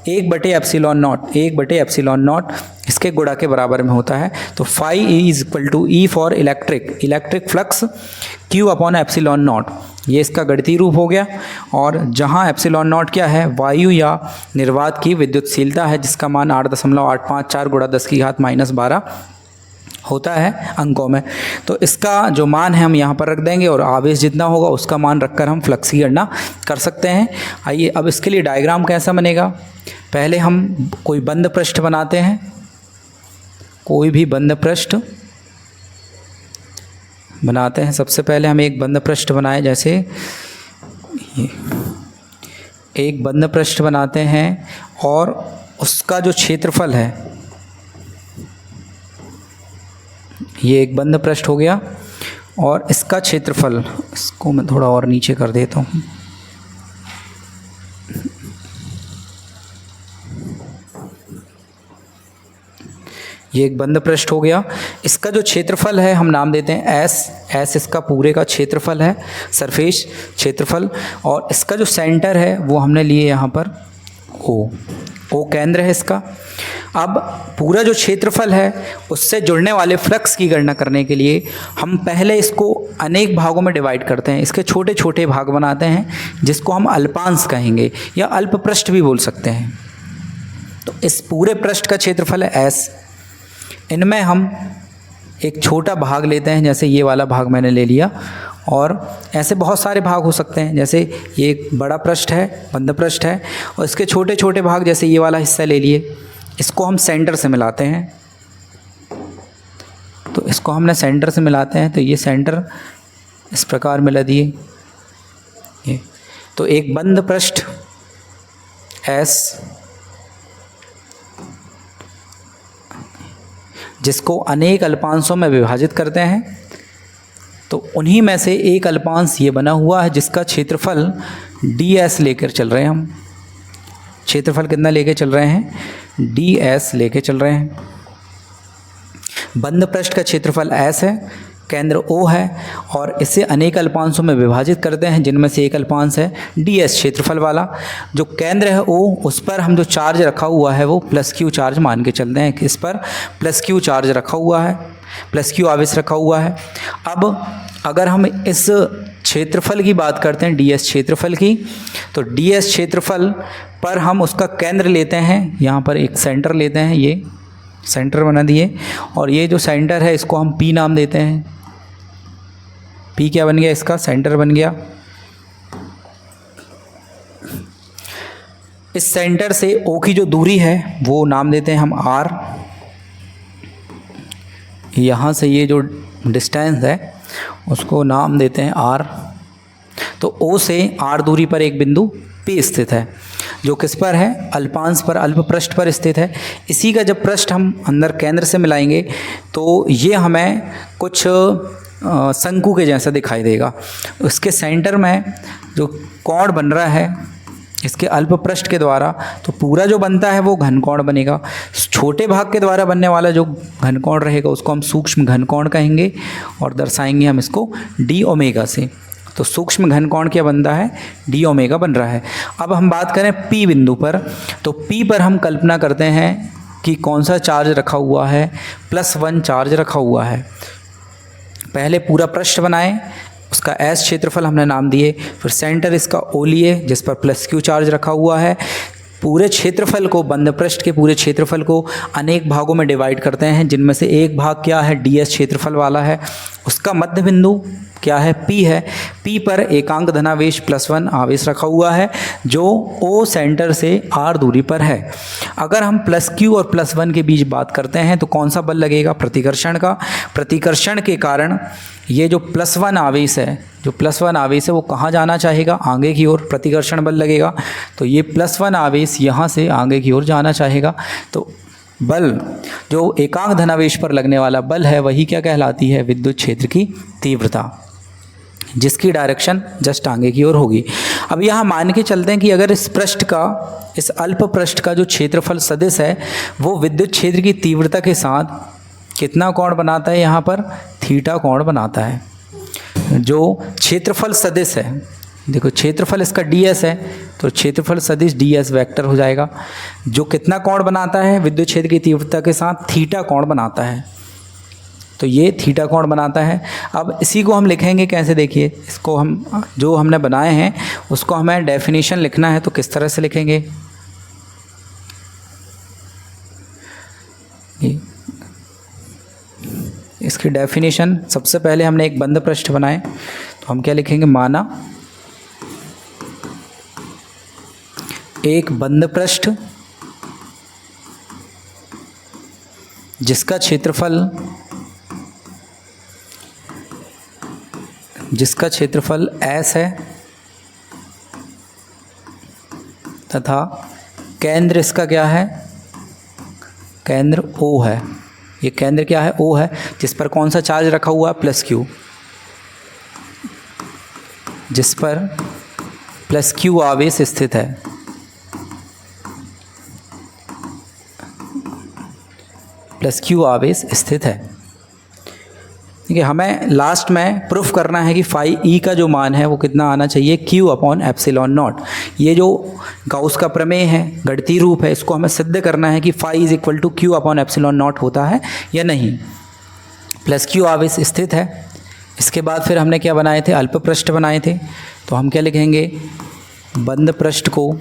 1/एप्सिलॉन नॉट, 1/एप्सिलॉन नॉट इसके गुणा के बराबर में होता है। तो phi E is equal to E for electric flux Q upon epsilon naught, ये इसका गणितीय रूप हो गया। और जहाँ एप्सिलॉन नॉट क्या है, वायु या निर्वात की विद्युतशीलता है, जिसका मान 8.854 × 10⁻12 होता है अंकों में। तो इसका जो मान है हम यहाँ पर रख देंगे, और आवेश जितना होगा उसका मान रखकर हम फ्लक्स की गणना कर सकते हैं। आइए अब इसके लिए डायग्राम कैसा बनेगा, पहले हम कोई बंद पृष्ठ बनाते हैं, कोई भी बंद पृष्ठ बनाते हैं। सबसे पहले हम एक बंद पृष्ठ बनाए, जैसे ये एक बंद पृष्ठ बनाते हैं, और उसका जो क्षेत्रफल है, ये एक बंद पृष्ठ हो गया, और इसका क्षेत्रफल, इसको मैं थोड़ा और नीचे कर देता हूँ, ये एक बंद पृष्ठ हो गया। इसका जो क्षेत्रफल है हम नाम देते हैं एस इसका पूरे का क्षेत्रफल है, सरफेस क्षेत्रफल। और इसका जो सेंटर है वो हमने लिए यहाँ पर ओ केंद्र है इसका। अब पूरा जो क्षेत्रफल है उससे जुड़ने वाले फ्लक्स की गणना करने के लिए हम पहले इसको अनेक भागों में डिवाइड करते हैं, इसके छोटे छोटे भाग बनाते हैं, जिसको हम अल्पांश कहेंगे या अल्प पृष्ठ भी बोल सकते हैं। तो इस पूरे पृष्ठ का क्षेत्रफल है एस। इनमें हम एक छोटा भाग लेते हैं, जैसे ये वाला भाग मैंने ले लिया, और ऐसे बहुत सारे भाग हो सकते हैं। जैसे ये एक बड़ा पृष्ठ है, बंद पृष्ठ है, और इसके छोटे छोटे भाग, जैसे ये वाला हिस्सा ले लिए, इसको हम सेंटर से मिलाते हैं। तो इसको हमने सेंटर से मिलाते हैं, तो ये सेंटर इस प्रकार मिला दिए ये। तो एक बंद पृष्ठ एस, जिसको अनेक अल्पांशों में विभाजित करते हैं, तो उन्हीं में से एक अल्पांश ये बना हुआ है, जिसका क्षेत्रफल डी एस लेकर चल रहे हैं हम। क्षेत्रफल कितना लेके चल रहे हैं, डी एस लेके चल रहे हैं। बंद पृष्ठ का क्षेत्रफल एस है, केंद्र O है और इसे अनेक अल्पांशों में विभाजित करते हैं, जिनमें से एक अल्पांश है ds क्षेत्रफल वाला। जो केंद्र है O, उस पर हम जो चार्ज रखा हुआ है वो प्लस क्यू चार्ज मान के चलते हैं कि इस पर प्लस क्यू चार्ज रखा हुआ है, प्लस क्यू आवेश रखा हुआ है। अब अगर हम इस क्षेत्रफल की बात करते हैं ds क्षेत्रफल की, तो ds क्षेत्रफल पर हम उसका केंद्र लेते हैं, यहाँ पर एक सेंटर लेते हैं, ये सेंटर बना दिए, और ये जो सेंटर है इसको हम P नाम देते हैं। P क्या बन गया, इसका सेंटर बन गया। इस सेंटर से O की जो दूरी है वो नाम देते हैं हम R। यहाँ से ये जो डिस्टेंस है उसको नाम देते हैं R। तो O से R दूरी पर एक बिंदु P स्थित है, जो किस पर है, अल्पांश पर, अल्प पृष्ठ पर स्थित है। इसी का जब पृष्ठ हम अंदर केंद्र से मिलाएंगे तो ये हमें कुछ शंकु के जैसा दिखाई देगा। उसके सेंटर में जो कोण बन रहा है इसके अल्प पृष्ठ के द्वारा, तो पूरा जो बनता है वो घनकोण बनेगा। छोटे भाग के द्वारा बनने वाला जो घनकोण रहेगा उसको हम सूक्ष्म घनकोण कहेंगे और दर्शाएंगे हम इसको डी ओमेगा से। तो सूक्ष्म घनकोण क्या बनता है, डी ओमेगा बन रहा है। अब हम बात करें P बिंदु पर, तो P पर हम कल्पना करते हैं कि कौन सा चार्ज रखा हुआ है, +1 चार्ज रखा हुआ है। पहले पूरा पृष्ठ बनाएं, उसका S क्षेत्रफल हमने नाम दिए, फिर सेंटर इसका O लिए जिस पर प्लस क्यू चार्ज रखा हुआ है। पूरे क्षेत्रफल को, बंद पृष्ठ के पूरे क्षेत्रफल को अनेक भागों में डिवाइड करते हैं, जिनमें से एक भाग क्या है, ds क्षेत्रफल वाला है। उसका मध्य बिंदु क्या है, P है। P पर एकांक धनावेश +1 आवेश रखा हुआ है जो O सेंटर से R दूरी पर है। अगर हम प्लस क्यू और +1 के बीच बात करते हैं तो कौन सा बल लगेगा, प्रतिकर्षण का। प्रतिकर्षण के कारण ये जो +1 आवेश है, जो +1 आवेश है वो कहाँ जाना चाहेगा, आगे की ओर प्रतिकर्षण बल लगेगा। तो ये +1 आवेश यहाँ से आगे की ओर जाना चाहेगा। तो बल जो एकांक धनावेश पर लगने वाला बल है वही क्या कहलाती है, विद्युत क्षेत्र की तीव्रता, जिसकी डायरेक्शन जस्ट आगे की ओर होगी। अब यहाँ मान के चलते हैं कि अगर इस पृष्ठ का, इस अल्प पृष्ठ का जो क्षेत्रफल सदिश है वो विद्युत क्षेत्र की तीव्रता के साथ कितना कोण बनाता है, यहाँ पर थीटा कोण बनाता है। जो क्षेत्रफल सदिश है, देखो क्षेत्रफल इसका ds है तो क्षेत्रफल सदिश ds वेक्टर हो जाएगा, जो कितना कोण बनाता है, विद्युत क्षेत्र की तीव्रता के साथ थीटा कोण बनाता है। तो ये थीटा कोण बनाता है। अब इसी को हम लिखेंगे कैसे, देखिए इसको हम जो हमने बनाए हैं उसको हमें डेफिनेशन लिखना है, तो किस तरह से लिखेंगे, इसकी डेफिनेशन सबसे पहले हमने एक बंद पृष्ठ बनाए तो हम क्या लिखेंगे, माना एक बंद पृष्ठ जिसका क्षेत्रफल S है तथा केंद्र इसका क्या है, केंद्र O है। ये केंद्र क्या है, O है, जिस पर कौन सा चार्ज रखा हुआ है, प्लस क्यू, जिस पर प्लस क्यू आवेश स्थित है। प्लस क्यू आवेश स्थित है। ठीक है, हमें लास्ट में प्रूफ करना है कि फाई ई का जो मान है वो कितना आना चाहिए, Q/ε0। ये जो गाउस का प्रमेय है, गणितीय रूप है, इसको हमें सिद्ध करना है कि phi is equal to Q/ε0 होता है या नहीं। प्लस क्यू आवेश स्थित है। इसके बाद फिर हमने क्या बनाए थे, अल्प पृष्ठ बनाए थे, तो हम क्या लिखेंगे, बंद पृष्ठ को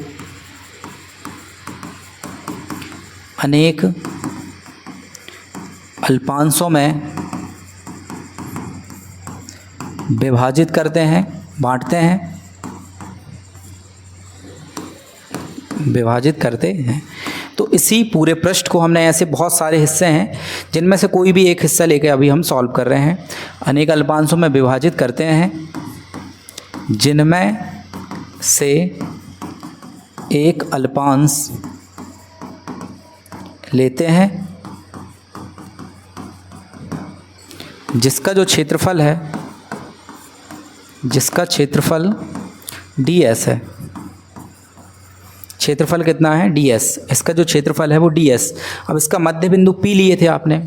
अनेक अल्पांशों में विभाजित करते हैं, बांटते हैं, विभाजित करते हैं। तो इसी पूरे पृष्ठ को हमने, ऐसे बहुत सारे हिस्से हैं जिनमें से कोई भी एक हिस्सा लेके अभी हम सॉल्व कर रहे हैं, अनेक अल्पांशों में विभाजित करते हैं, जिनमें से एक अल्पांश लेते हैं जिसका जो क्षेत्रफल है, जिसका क्षेत्रफल ds है। क्षेत्रफल कितना है, ds, इसका जो क्षेत्रफल है वो ds। अब इसका मध्य बिंदु P लिए थे आपने,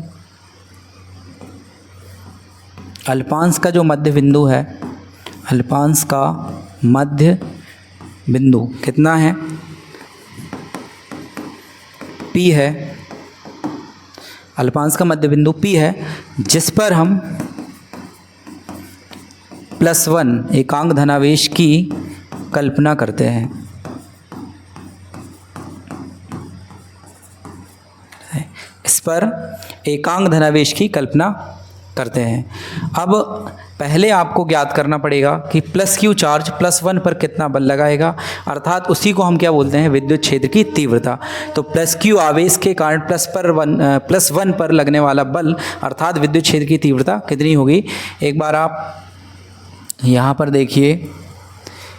अल्पांश का जो मध्य बिंदु है, अल्पांश का मध्य बिंदु कितना है, P है। अल्पांश का मध्य बिंदु P है, जिस पर हम +1 एकांक धनावेश की कल्पना करते हैं। इस पर एकांक धनावेश की कल्पना करते हैं। अब पहले आपको ज्ञात करना पड़ेगा कि +Q चार्ज +1 पर कितना बल लगाएगा, अर्थात उसी को हम क्या बोलते हैं, विद्युत क्षेत्र की तीव्रता। तो +Q आवेश के कारण +1 पर लगने वाला बल अर्थात विद्युत क्षेत्र की तीव्रता कितनी होगी। एक बार आप यहाँ पर देखिए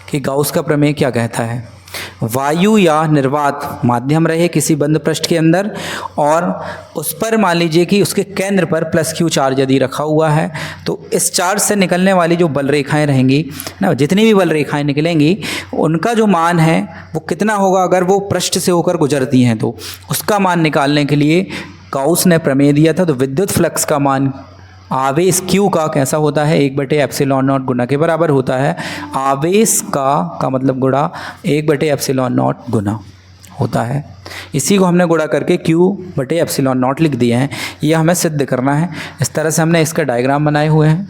कि गाउस का प्रमेय क्या कहता है। वायु या निर्वात माध्यम रहे किसी बंद पृष्ठ के अंदर और उस पर मान लीजिए कि उसके केंद्र पर +Q चार्ज यदि रखा हुआ है, तो इस चार्ज से निकलने वाली जो बल रेखाएं रहेंगी ना, जितनी भी बल रेखाएं निकलेंगी उनका जो मान है वो कितना होगा, अगर वो पृष्ठ से होकर गुजरती हैं तो उसका मान निकालने के लिए गाउस ने प्रमेय दिया था। तो विद्युत फ्लक्स का मान आवेश Q का कैसा होता है, 1/ε0 गुना के बराबर होता है। आवेश का मतलब गुणा 1/ε0 गुना होता है। इसी को हमने गुणा करके Q/ε0 लिख दिए हैं। ये हमें सिद्ध करना है। इस तरह से हमने इसका डायग्राम बनाए हुए हैं।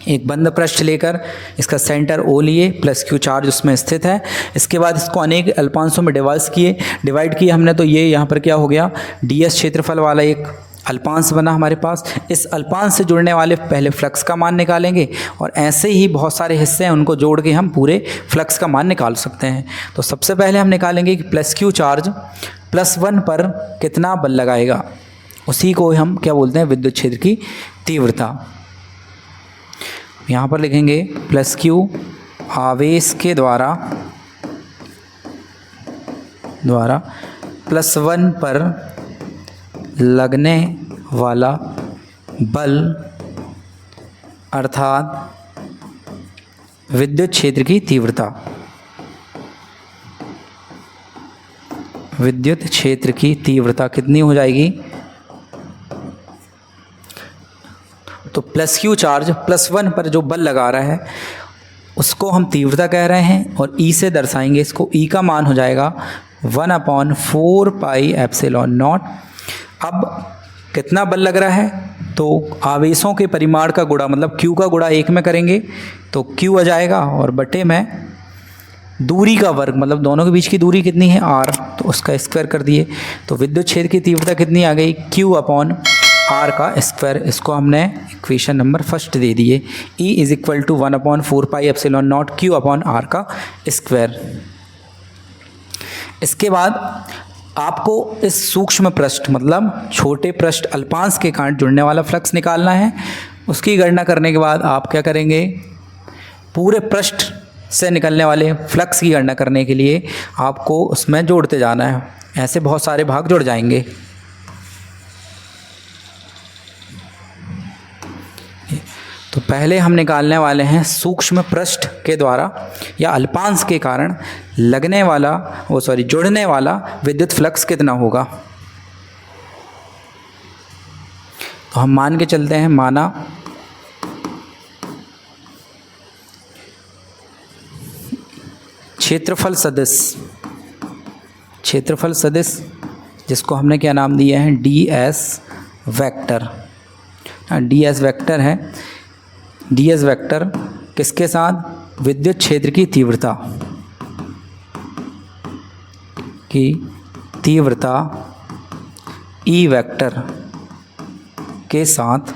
एक बंद पृष्ठ लेकर इसका सेंटर O लिए, +Q चार्ज उसमें स्थित है। इसके बाद इसको अनेक अल्पांशों में डिवाइड किए हमने, तो ये यहाँ पर क्या हो गया, ds क्षेत्रफल वाला एक अल्पांश बना हमारे पास। इस अल्पांश से जुड़ने वाले पहले फ्लक्स का मान निकालेंगे और ऐसे ही बहुत सारे हिस्से हैं, उनको जोड़ के हम पूरे फ्लक्स का मान निकाल सकते हैं। तो सबसे पहले हम निकालेंगे कि +Q चार्ज +1 पर कितना बल लगाएगा, उसी को हम क्या बोलते हैं, विद्युत क्षेत्र की तीव्रता। यहाँ पर लिखेंगे +Q आवेश के द्वारा +1 पर लगने वाला बल अर्थात विद्युत क्षेत्र की तीव्रता। विद्युत क्षेत्र की तीव्रता कितनी हो जाएगी, तो +Q चार्ज +1 पर जो बल लगा रहा है उसको हम तीव्रता कह रहे हैं और E से दर्शाएंगे इसको। E का मान हो जाएगा 1/4πε0। अब कितना बल लग रहा है, तो आवेशों के परिमाण का गुणा मतलब Q का गुणा 1 में करेंगे तो Q आ जाएगा और बटे में दूरी का वर्ग मतलब दोनों के बीच की दूरी कितनी है, R, तो उसका स्क्वायर कर दिए। तो विद्युत क्षेत्र की तीव्रता कितनी आ गई, Q/R का स्क्वायर। इसको हमने इक्वेशन नंबर 1 दे दिए। E = 1/4πε0 Q/R का स्क्वायर। इसके बाद आपको इस सूक्ष्म पृष्ठ मतलब छोटे पृष्ठ अल्पांश के कारण जुड़ने वाला फ्लक्स निकालना है। उसकी गणना करने के बाद आप क्या करेंगे, पूरे पृष्ठ से निकलने वाले फ्लक्स की गणना करने के लिए आपको उसमें जोड़ते जाना है। ऐसे बहुत सारे भाग जुड़ जाएंगे। तो पहले हम निकालने वाले हैं सूक्ष्म पृष्ठ के द्वारा या अल्पांश के कारण लगने वाला जुड़ने वाला विद्युत फ्लक्स कितना होगा। तो हम मान के चलते हैं, माना क्षेत्रफल सदिश जिसको हमने क्या नाम दिया है, ds वेक्टर। ds वेक्टर है। ds वेक्टर किसके साथ, विद्युत क्षेत्र की तीव्रता E वेक्टर के साथ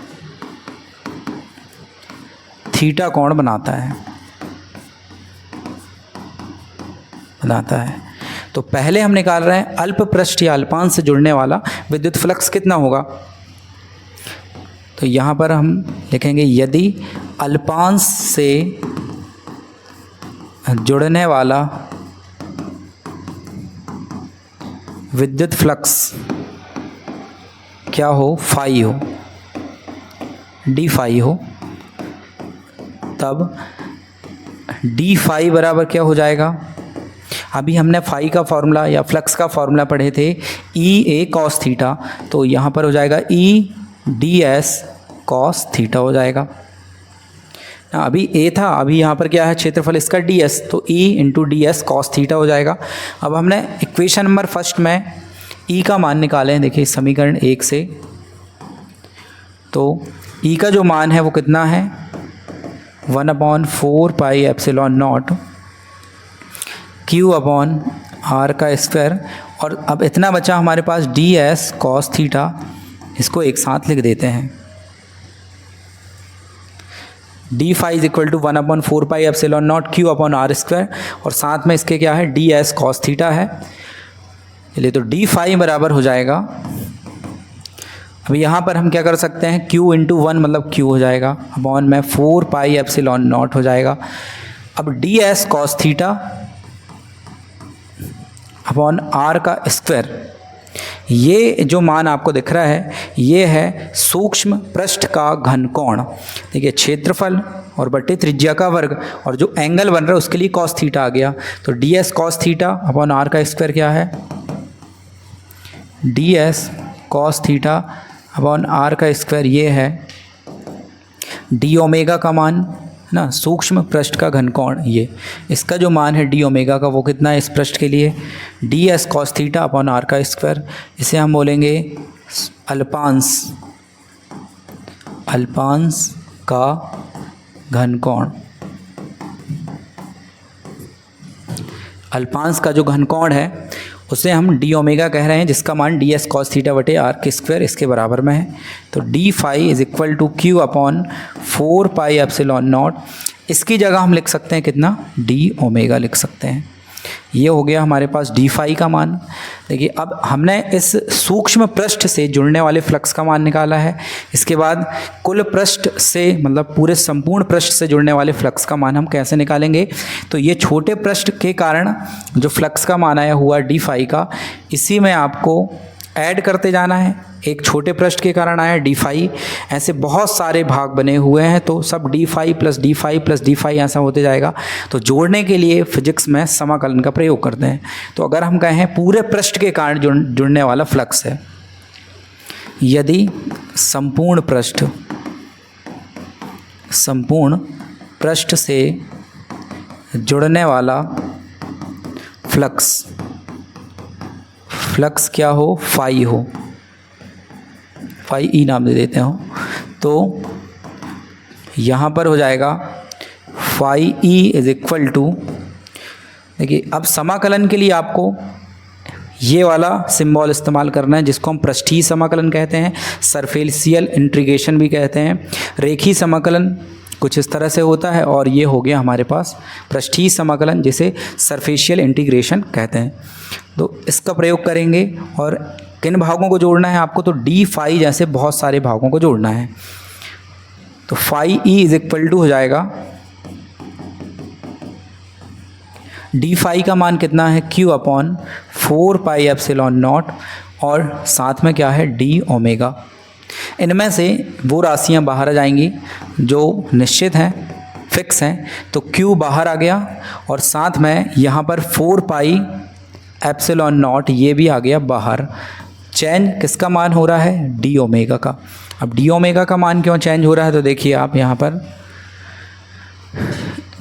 थीटा कोण बनाता है। तो पहले हम निकाल रहे हैं अल्प पृष्ठ या अल्पांश से जुड़ने वाला विद्युत फ्लक्स कितना होगा। तो यहाँ पर हम लिखेंगे यदि अल्पांश से जुड़ने वाला विद्युत फ्लक्स क्या हो, फाई हो, डी फाई हो, तब डी फाई बराबर क्या हो जाएगा। अभी हमने फाई का फॉर्मूला या फ्लक्स का फॉर्मूला पढ़े थे, ई ए कॉस थीटा। तो यहाँ पर हो जाएगा ई डी एस कॉस थीटा हो जाएगा। अभी ए था, अभी यहाँ पर क्या है क्षेत्रफल इसका डी एस, तो E into D S cos theta हो जाएगा। अब हमने इक्वेशन नंबर फर्स्ट में ई का मान निकाले हैं, देखिए समीकरण 1 से, तो ई का जो मान है वो कितना है 1/4 pi epsilon naught Q upon R का स्क्वायर। और अब इतना बचा हमारे पास डी एस कॉस थीटा, इसको एक साथ लिख देते हैं। D phi is equal to 1/4 pi epsilon naught Q upon R square, और साथ में इसके क्या है डी एस कॉस थीटा है। चलिए तो डी फाई बराबर हो जाएगा, अब यहाँ पर हम क्या कर सकते हैं q इंटू 1 मतलब q हो जाएगा अपॉन में 4 पाई एप्सिलॉन नॉट हो जाएगा। अब D S cos theta upon R का स्क्वायर, ये जो मान आपको दिख रहा है ये है सूक्ष्म पृष्ठ का घनकोण। देखिए क्षेत्रफल और बटे त्रिज्या का वर्ग और जो एंगल बन रहा है उसके लिए कॉस थीटा आ गया, तो D S cos theta upon R का स्क्वायर क्या है D S cos theta upon R का स्क्वायर, ये है डी ओमेगा का मान ना, सूक्ष्म पृष्ठ का घनकोण, ये इसका जो मान है डी ओमेगा का वो कितना है इस पृष्ठ के लिए D S cos theta upon R का स्क्वायर। इसे हम बोलेंगे अल्पांश, अल्पांश का घनकोण। अल्पांश का जो घनकोण है उसे हम डी ओमेगा कह रहे हैं, जिसका मान डी एस कॉस थीटा बटे आर के स्क्वायर इसके बराबर में है। तो D phi is equal to Q upon 4 pi epsilon naught, इसकी जगह हम लिख सकते हैं कितना डी ओमेगा लिख सकते हैं। ये हो गया हमारे पास डी फाई का मान। देखिए अब हमने इस सूक्ष्म पृष्ठ से जुड़ने वाले फ्लक्स का मान निकाला है, इसके बाद कुल पृष्ठ से मतलब पूरे संपूर्ण पृष्ठ से जुड़ने वाले फ्लक्स का मान हम कैसे निकालेंगे। तो ये छोटे पृष्ठ के कारण जो फ्लक्स का मान आया हुआ डी फाई का, इसी में आपको ऐड करते जाना है। एक छोटे पृष्ठ के कारण आया डी फाई, ऐसे बहुत सारे भाग बने हुए हैं तो सब D phi plus D phi plus D phi ऐसा होते जाएगा। तो जोड़ने के लिए फिजिक्स में समाकलन का प्रयोग करते हैं। तो अगर हम कहें पूरे पृष्ठ के कारण जुड़ने वाला फ्लक्स है, यदि संपूर्ण पृष्ठ से जुड़ने वाला फ्लक्स क्या हो फाई हो, फाई ई नाम दे देते हो, तो यहाँ पर हो जाएगा phi E is equal to, देखिए अब समाकलन के लिए आपको ये वाला सिंबल इस्तेमाल करना है जिसको हम पृष्ठीय समाकलन कहते हैं, सरफेसियल इंटीग्रेशन भी कहते हैं। रेखीय समाकलन कुछ इस तरह से होता है और ये हो गया हमारे पास पृष्ठीय समाकलन जिसे सरफेशियल इंटीग्रेशन कहते हैं। तो इसका प्रयोग करेंगे और किन भागों को जोड़ना है आपको, तो डी फाई जैसे बहुत सारे भागों को जोड़ना है। तो phi E is equal to हो जाएगा डी फाई का मान कितना है Q upon 4 pi epsilon naught और साथ में क्या है डी ओमेगा। इनमें से वो राशियां बाहर आ जाएंगी जो निश्चित हैं, फिक्स हैं, तो क्यू बाहर आ गया और साथ में यहाँ पर 4 पाई एप्सिलॉन नॉट ये भी आ गया बाहर। चेंज किसका मान हो रहा है डी ओमेगा का। अब डी ओमेगा का मान क्यों चेंज हो रहा है, तो देखिए आप यहाँ पर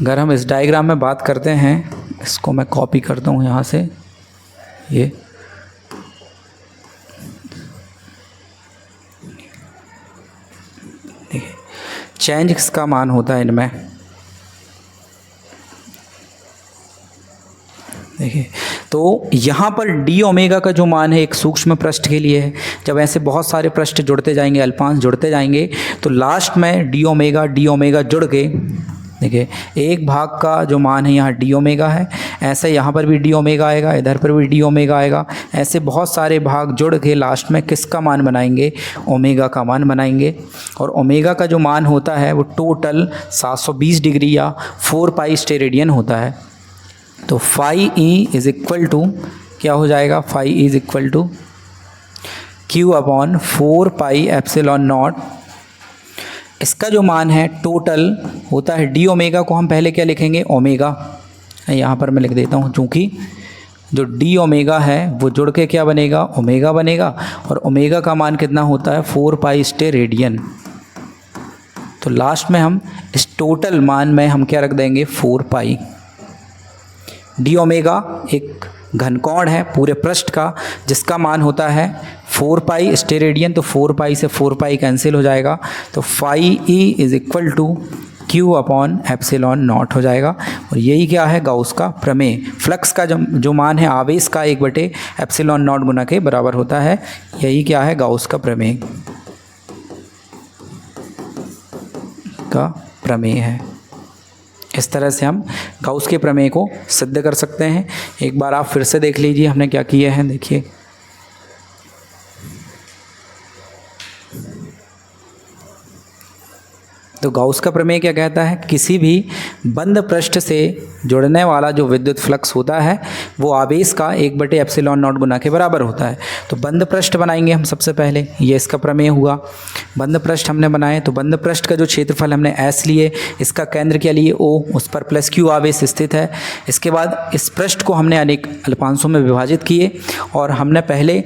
अगर हम इस डायग्राम में बात करते हैं, इसको मैं कॉपी करता हूँ यहाँ से, ये देखिए चेंज किसका मान होता है इनमें, देखिए तो यहाँ पर डी ओमेगा का जो मान है एक सूक्ष्म पृष्ठ के लिए है। जब ऐसे बहुत सारे पृष्ठ जुड़ते जाएंगे, अल्पांश जुड़ते जाएंगे, तो लास्ट में डी ओमेगा जुड़ के देखिए एक भाग का जो मान है यहाँ डी ओमेगा है, ऐसे यहाँ पर भी डी ओमेगा आएगा, इधर पर भी डी ओमेगा आएगा, ऐसे बहुत सारे भाग जुड़ के लास्ट में किसका मान बनाएंगे ओमेगा का मान बनाएंगे। और ओमेगा का जो मान होता है वो टोटल 720 डिग्री या 4 पाई स्टेरेडियन होता है। तो phi E is equal to क्या हो जाएगा, phi E is equal to Q upon 4 pi epsilon naught. इसका जो मान है टोटल होता है डी ओमेगा को हम पहले क्या लिखेंगे ओमेगा, यहाँ पर मैं लिख देता हूँ, चूँकि जो डी ओमेगा है वो जुड़ के क्या बनेगा ओमेगा बनेगा, और ओमेगा का मान कितना होता है 4 पाई स्टेरेडियन। तो लास्ट में हम इस टोटल मान में हम क्या रख देंगे 4 पाई। डी ओमेगा एक घनकोण है पूरे पृष्ठ का जिसका मान होता है 4 पाई स्टेरेडियन, तो 4 पाई से 4 पाई कैंसिल हो जाएगा, तो phi E is equal to Q upon epsilon naught हो जाएगा। और यही क्या है गाउस का प्रमेय। फ्लक्स का जो मान है आवेश का 1 एप्सिलॉन नॉट गुना के बराबर होता है। यही क्या है गाउस का प्रमेय है। इस तरह से हम गाउस के प्रमेय को सिद्ध कर सकते हैं। एक बार आप फिर से देख लीजिए हमने क्या किया है। देखिए तो गाउस का प्रमेय क्या कहता है, किसी भी बंद पृष्ठ से जुड़ने वाला जो विद्युत फ्लक्स होता है वो आवेश का 1 एप्सिलॉन नॉट गुना के बराबर होता है। तो बंद पृष्ठ बनाएंगे हम सबसे पहले, ये इसका प्रमेय हुआ। बंद पृष्ठ हमने बनाए तो बंद पृष्ठ का जो क्षेत्रफल हमने S लिए, इसका केंद्र क्या लिए O, उस पर प्लस Q आवेश स्थित है। इसके बाद इस पृष्ठ को हमने अनेक अल्पांशों में विभाजित किए और हमने पहले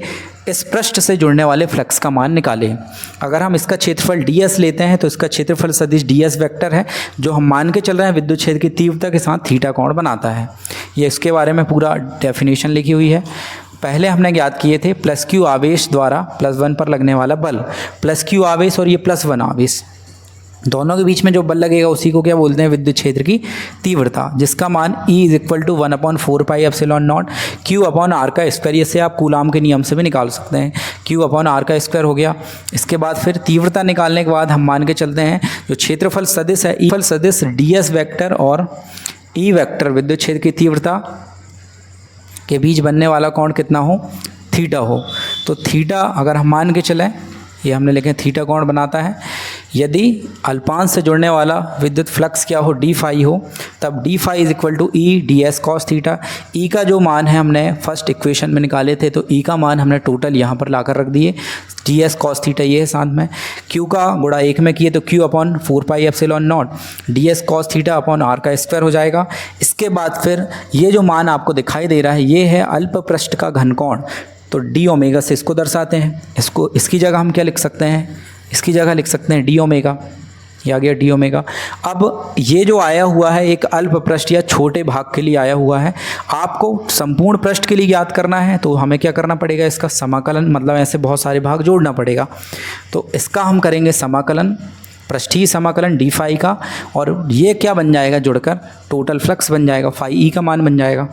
इस पृष्ठ से जुड़ने वाले फ्लक्स का मान निकाले। अगर हम इसका क्षेत्रफल ds लेते हैं तो इसका क्षेत्रफल सदिश ds वेक्टर है जो हम मान के चल रहे हैं विद्युत क्षेत्र की तीव्रता के साथ थीटा कोण बनाता है। ये इसके बारे में पूरा डेफिनेशन लिखी हुई है। पहले हमने ज्ञात किए थे प्लस Q आवेश द्वारा +1 पर लगने वाला बल, प्लस Q आवेश और ये +1 आवेश, दोनों के बीच में जो बल लगेगा उसी को क्या बोलते हैं विद्युत क्षेत्र की तीव्रता, जिसका मान E is equal to 1/4 pi epsilon naught Q upon R का स्क्वायर। इससे आप कूलाम के नियम से भी निकाल सकते हैं, Q अपॉन R का स्क्वायर हो गया। इसके बाद फिर तीव्रता निकालने के बाद हम मान के चलते हैं जो क्षेत्रफल सदिश है E सदिश ds वेक्टर और E वेक्टर विद्युत क्षेत्र की तीव्रता के बीच बनने वाला कोण कितना हो, थीटा हो। तो थीटा अगर हम मान के चलें, ये हमने लिखे थीटा कोण बनाता है। यदि अल्पांश से जुड़ने वाला विद्युत फ्लक्स क्या हो, डी फाई हो, तब d phi is equal to E d S cos theta. E का जो मान है हमने फर्स्ट इक्वेशन में निकाले थे, तो ई का मान हमने टोटल यहाँ पर लाकर रख दिए, डी एस कॉस थीटा ये है साथ में। क्यू का गुणा 1 में किए तो Q upon 4 pi epsilon naught D S cos theta upon R का स्क्वायर हो जाएगा। इसके बाद फिर ये जो मान आपको दिखाई दे रहा है ये है अल्प पृष्ठ का घनकोण, तो डी ओमेगा से इसको दर्शाते हैं। इसकी जगह हम क्या लिख सकते हैं, इसकी जगह लिख सकते हैं डी ओमेगा, ये आ गया डी ओमेगा। अब ये जो आया हुआ है एक अल्प पृष्ठ या छोटे भाग के लिए आया हुआ है, आपको संपूर्ण पृष्ठ के लिए याद करना है तो हमें क्या करना पड़ेगा, इसका समाकलन, मतलब ऐसे बहुत सारे भाग जोड़ना पड़ेगा। तो इसका हम करेंगे समाकलन, पृष्ठीय समाकलन डी फाई का, और ये क्या बन जाएगा जुड़कर टोटल फ्लक्स बन जाएगा, फाई ई का मान बन जाएगा।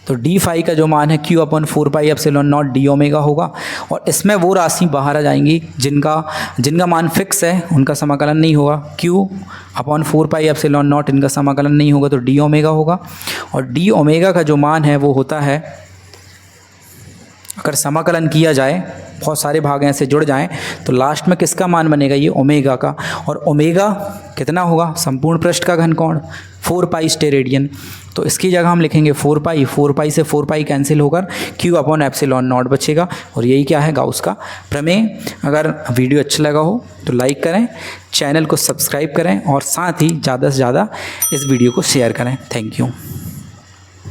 तो डी फाई का जो मान है Q upon 4 pi epsilon naught D omega होगा, और इसमें वो राशि बाहर आ जाएंगी जिनका मान फिक्स है, उनका समाकलन नहीं होगा। Q upon 4 pi epsilon not इनका समाकलन नहीं होगा, तो डी ओमेगा होगा। और डी ओमेगा का जो मान है वो होता है, अगर समाकलन किया जाए, बहुत सारे भाग ऐसे जुड़ जाएं, तो लास्ट में किसका मान बनेगा, ये ओमेगा का। और ओमेगा कितना होगा, संपूर्ण पृष्ठ का घनकोण 4 पाई स्टेरेडियन। तो इसकी जगह हम लिखेंगे 4 पाई से 4 पाई कैंसिल होकर Q अपॉन एप्सिलॉन नॉट बचेगा। और यही क्या है गाउस का प्रमेय। अगर वीडियो अच्छा लगा हो तो लाइक करें, चैनल को सब्सक्राइब करें और साथ ही ज़्यादा से ज़्यादा इस वीडियो को शेयर करें। Thank you.